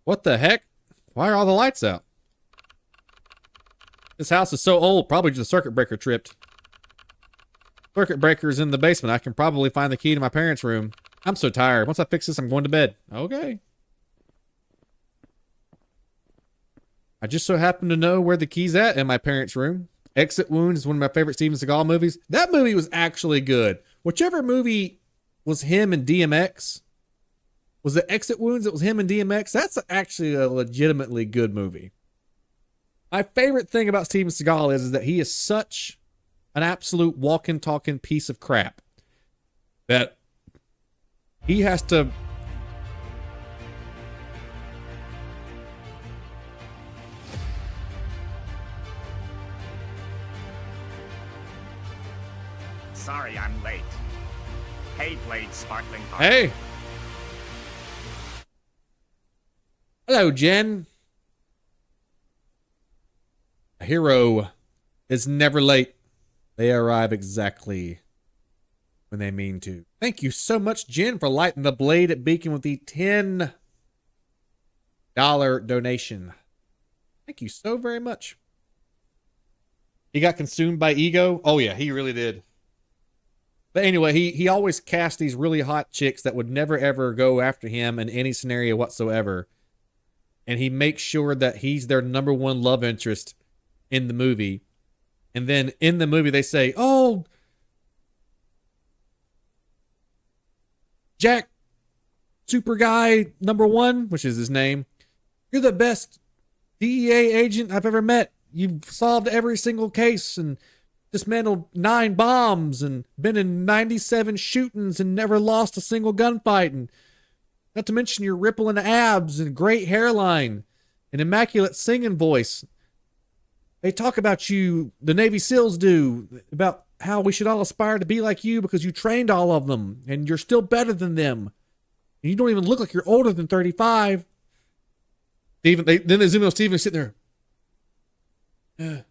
[SPEAKER 1] What the heck? Why are all the lights out? This house is so old, probably just a circuit breaker tripped. Circuit breaker's in the basement. I can probably find the key to my parents' room. I'm so tired. Once I fix this, I'm going to bed. Okay. I just so happen to know where the key's at in my parents' room. Exit Wounds is one of my favorite Steven Seagal movies. That movie was actually good. Whichever movie was him and DMX, was it Exit Wounds that was him and DMX? That's actually a legitimately good movie. My favorite thing about Steven Seagal is that he is such an absolute walking, talking piece of crap that he has to...
[SPEAKER 2] Sorry I'm late. Hey, Blade Sparkling Heart.
[SPEAKER 1] Hey! Hello, Jen. A hero is never late. They arrive exactly when they mean to. Thank you so much, Jen, for lighting the blade at Beacon with the $10 donation. Thank you so very much. He got consumed by ego? Oh, yeah, he really did. But anyway, he always cast these really hot chicks that would never, ever go after him in any scenario whatsoever. and he makes sure that he's their number one love interest in the movie. And then in the movie they say, "Oh, Jack, super guy number one," which is his name, "you're the best DEA agent I've ever met. You've solved every single case and dismantled 9 bombs and been in 97 shootings and never lost a single gunfight. And not to mention your rippling abs and great hairline and immaculate singing voice. They talk about you, the Navy SEALs do, about how we should all aspire to be like you because you trained all of them and you're still better than them. And you don't even look like you're older than 35. Then they zoom in on Steven sitting there. Yeah.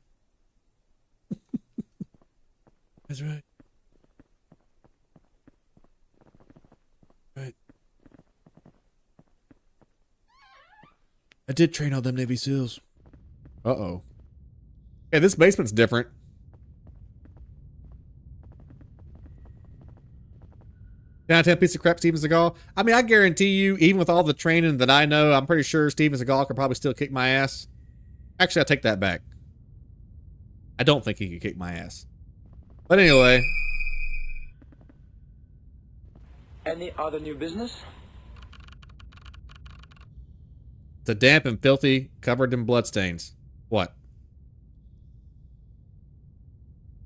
[SPEAKER 1] That's right. Right. I did train all them Navy SEALs. Uh-oh. Yeah, this basement's different. Down 10 piece of crap, Steven Seagal. I mean, I guarantee you, even with all the training that I know, I'm pretty sure Steven Seagal could probably still kick my ass. Actually, I take that back. I don't think he could kick my ass. But anyway.
[SPEAKER 13] Any other new business?
[SPEAKER 1] It's a damp and filthy, covered in bloodstains. What?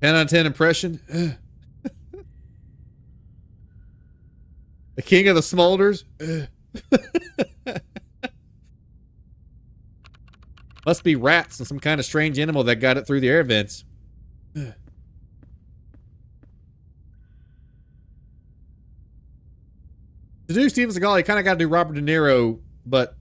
[SPEAKER 1] 10 out of 10 impression? The king of the smolders? Must be rats and some kind of strange animal that got it through the air vents. To do Steven Seagal, you kind of got to do Robert De Niro, but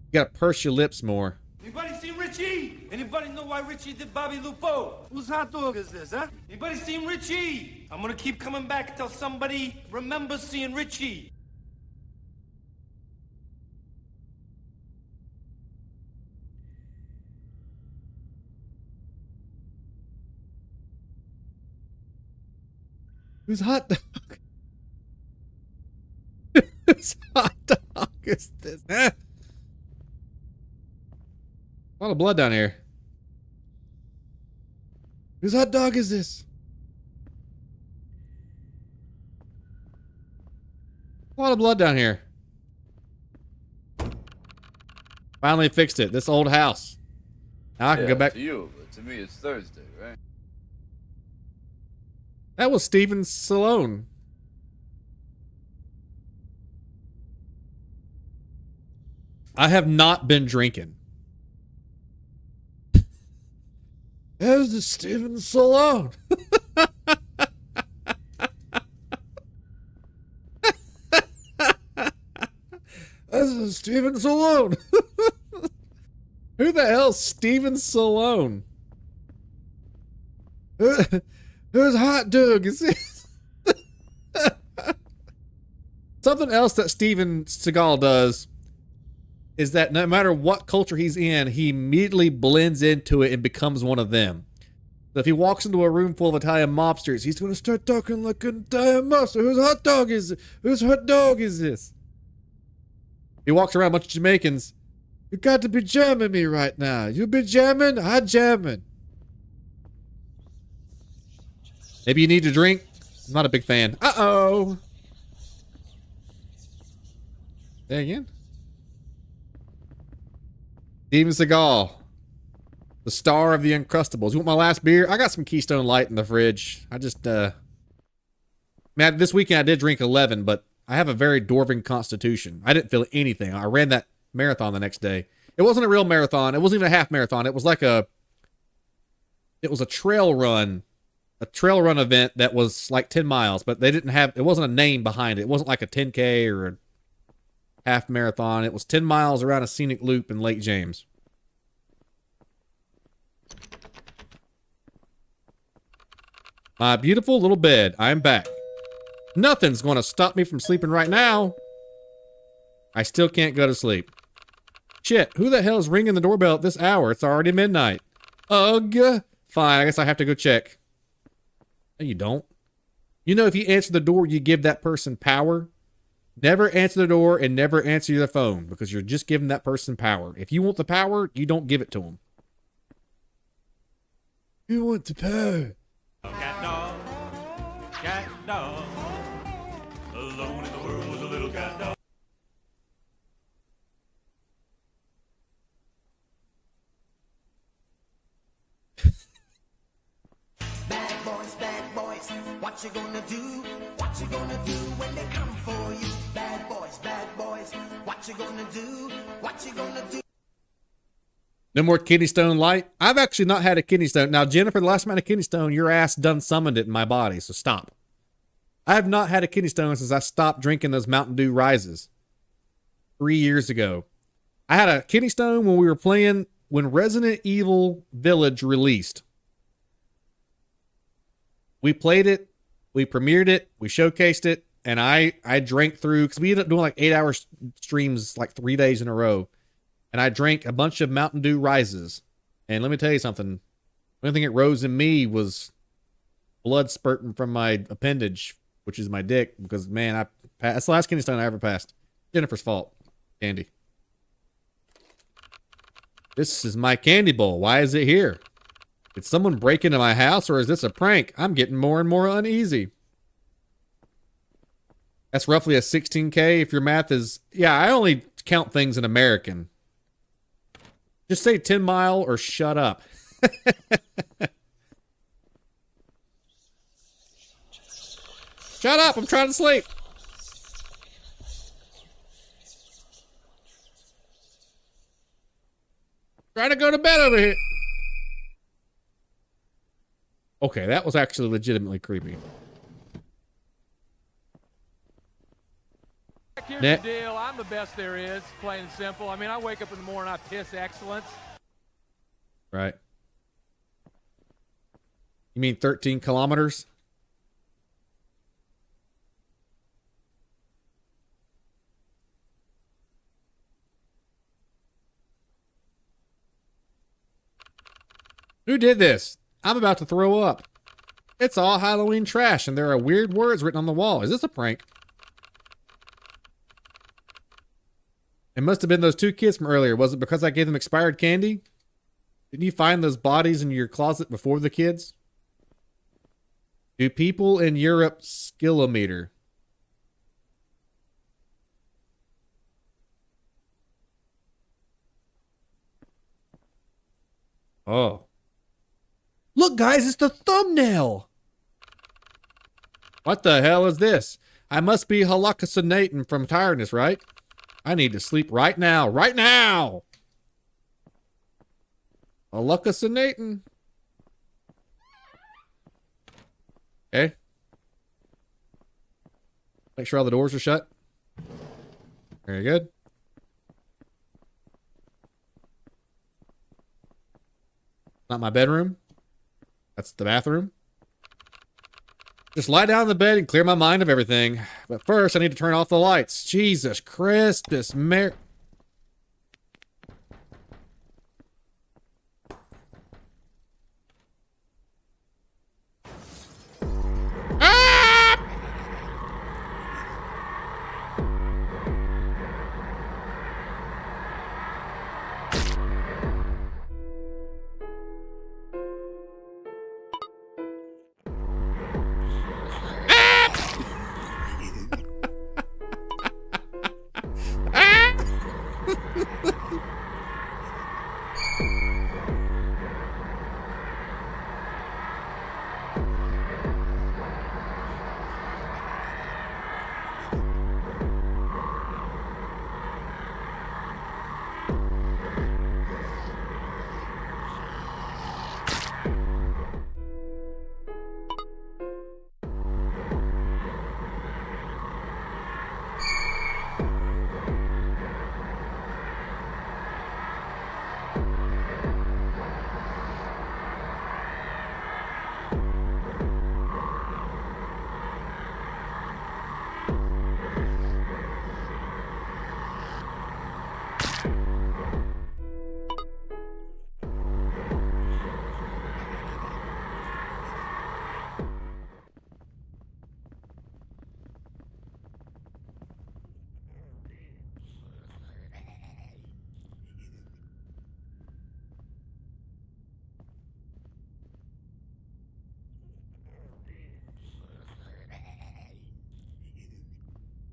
[SPEAKER 1] you got to purse your lips more.
[SPEAKER 4] Anybody seen Richie? Anybody know why Richie did Bobby Lupo? Whose hot dog is this, huh? Anybody seen Richie? I'm gonna keep coming back until somebody remembers seeing Richie.
[SPEAKER 1] Whose hot dog? Whose hot dog is this? A lot of blood down here. Whose hot dog is this? A lot of blood down here. Finally fixed it. This old house. Now I can go back.
[SPEAKER 14] To you, but to me it's Thursday, right?
[SPEAKER 1] That was Steven Stallone. I have not been drinking. That was the Steven Stallone. This is Steven Stallone. Who the hell's Steven Stallone? Whose hot dog is this? Something else that Steven Seagal does is that no matter what culture he's in, he immediately blends into it and becomes one of them. So if he walks into a room full of Italian mobsters, he's going to start talking like an Italian mobster. Whose hot dog is it? Whose hot dog is this? He walks around a bunch of Jamaicans. You got to be jamming me right now. You be jamming? I jamming. Maybe you need to drink? I'm not a big fan. Uh-oh. There again. Steven Seagal, the star of the Uncrustables. You want my last beer? I got some Keystone Light in the fridge. I just, man, this weekend I did drink 11, but I have a very dwarven constitution. I didn't feel anything. I ran that marathon the next day. It wasn't a real marathon. It wasn't even a half marathon. It was like it was a trail run event that was like 10 miles, but they didn't have, it wasn't a name behind it. It wasn't like a 10K or a half marathon. It was 10 miles around a scenic loop in Lake James. My beautiful little bed. I'm back. Nothing's going to stop me from sleeping right now. I still can't go to sleep. Shit, who the hell's ringing the doorbell at this hour? It's already midnight. Ugh. Fine, I guess I have to go check. No, you don't. You know, if you answer the door, you give that person power. Never answer the door and never answer the phone because you're just giving that person power. If you want the power, you don't give it to them. You want the power.
[SPEAKER 4] Cat dog, alone in the world was a little cat dog.
[SPEAKER 5] Bad boys, what you gonna do? What you gonna do when they come for you? Bad boys, what you gonna do? What you gonna do?
[SPEAKER 1] No more kidney stone light. I've actually not had a kidney stone. Now, Jennifer, the last time I had a kidney stone, your ass done summoned it in my body, so stop. I have not had a kidney stone since I stopped drinking those Mountain Dew Rises 3 years ago. I had a kidney stone when we were playing when Resident Evil Village released. We played it, we premiered it, we showcased it, and I drank through, because we ended up doing like 8-hour streams like 3 days in a row. And I drank a bunch of Mountain Dew Rises. And let me tell you something. The only thing that rose in me was blood spurting from my appendage, which is my dick. Because, man, that's the last kidney stone I ever passed. Jennifer's fault. Candy. This is my candy bowl. Why is it here? Did someone break into my house, or is this a prank? I'm getting more and more uneasy. That's roughly a 16K if your math is... Yeah, I only count things in American. Just say 10 mile or shut up. Shut up, I'm trying to sleep. Trying to go to bed over here. Okay, that was actually legitimately creepy.
[SPEAKER 15] Here's the deal. I'm the best there is, plain and simple. I mean, I wake up in the morning, I piss excellence.
[SPEAKER 1] Right. You mean 13 kilometers? Who did this? I'm about to throw up. It's all Halloween trash, and there are weird words written on the wall. Is this a prank? It must have been those 2 kids from earlier. Was it because I gave them expired candy? Didn't you find those bodies in your closet before the kids? Do people in Europe skillometer? Oh. Look, guys, it's the thumbnail. What the hell is this? I must be hallucinating from tiredness, right? I need to sleep right now. Right now! Hallucinating. Okay. Make sure all the doors are shut. Very good. Not my bedroom. That's the bathroom. Just lie down in the bed and clear my mind of everything. But first, I need to turn off the lights. Jesus Christ, this mare...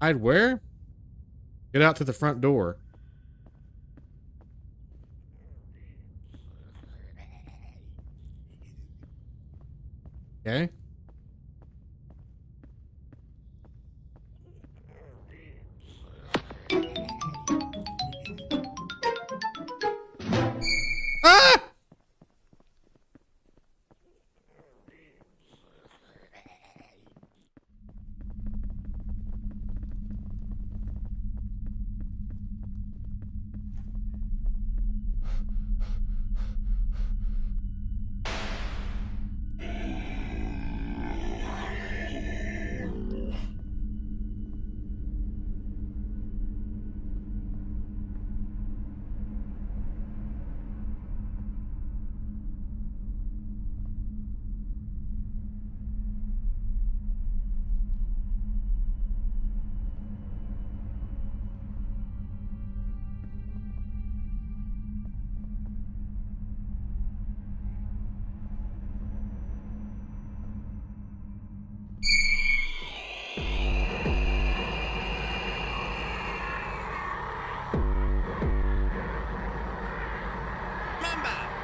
[SPEAKER 1] Hide where? Get out to the front door. Okay. Ah!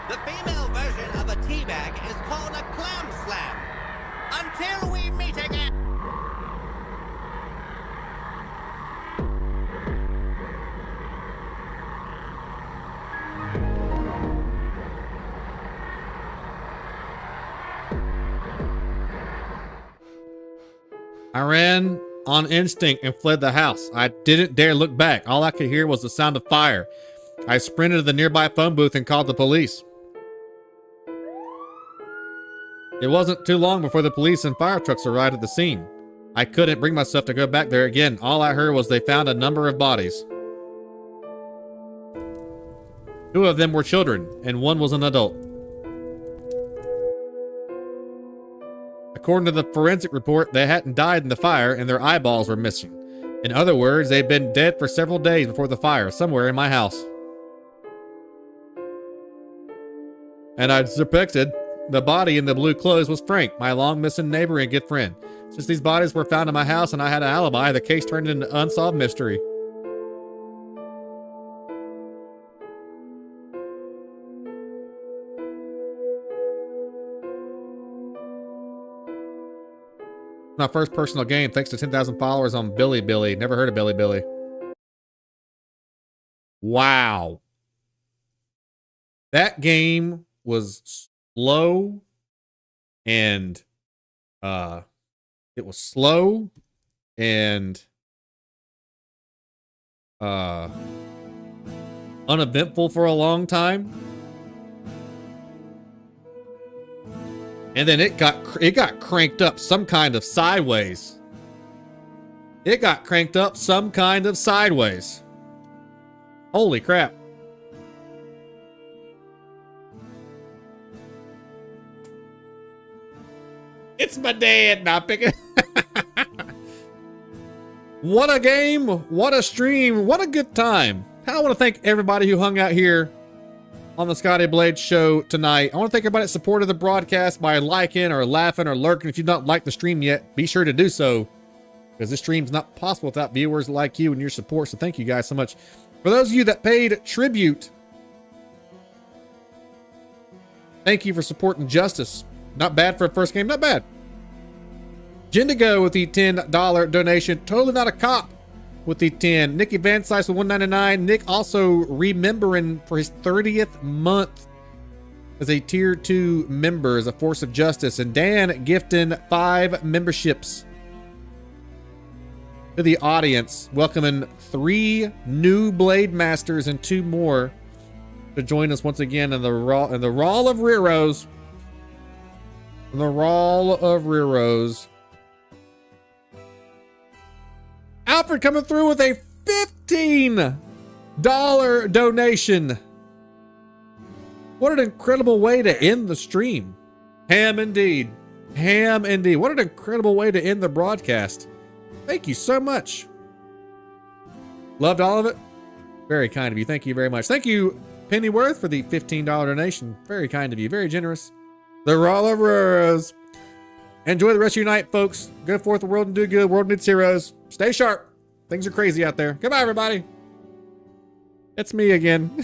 [SPEAKER 16] The female version of a teabag is called a clam slam. Until we meet again.
[SPEAKER 1] I ran on instinct and fled the house. I didn't dare look back. All I could hear was the sound of fire. I sprinted to the nearby phone booth and called the police. It wasn't too long before the police and fire trucks arrived at the scene. I couldn't bring myself to go back there again. All I heard was they found a number of bodies. 2 of them were children, and 1 was an adult. According to the forensic report, they hadn't died in the fire and their eyeballs were missing. In other words, they'd been dead for several days before the fire, somewhere in my house. And I suspected the body in the blue clothes was Frank, my long-missing neighbor and good friend. Since these bodies were found in my house and I had an alibi, the case turned into an unsolved mystery. My first personal game, thanks to 10,000 followers on Billy Billy. Never heard of Billy Billy. Wow. That game was slow and it was slow and uneventful for a long time. And then it got cranked up some kind of sideways. It got cranked up some kind of sideways. Holy crap. It's my dad. Not picking. What a game. What a stream. What a good time. I want to thank everybody who hung out here on the Scotty Blades show tonight. I want to thank everybody that supported the broadcast by liking or laughing or lurking. If you've not liked the stream yet, be sure to do so, because this stream's not possible without viewers like you and your support. So thank you guys so much. For those of you that paid tribute, thank you for supporting justice. Not bad for a first game, not bad. Jindigo with the $10 donation. Totally Not a Cop with the 10. Nikki Van Sice with $1.99. Nick also remembering for his 30th month as a tier 2 member as a force of justice. And Dan gifting 5 memberships to the audience, welcoming 3 new Blade Masters and 2 more to join us once again in the Raw of Reros. The Raw of Reros. Alfred coming through with a $15 donation. What an incredible way to end the stream. Ham indeed. Ham indeed. What an incredible way to end the broadcast. Thank you so much. Loved all of it. Very kind of you. Thank you very much. Thank you, Pennyworth, for the $15 donation. Very kind of you. Very generous. The Raw of Reros. Enjoy the rest of your night, folks. Go forth the world and do good. World needs heroes. Stay sharp. Things are crazy out there. Goodbye, everybody. It's me again.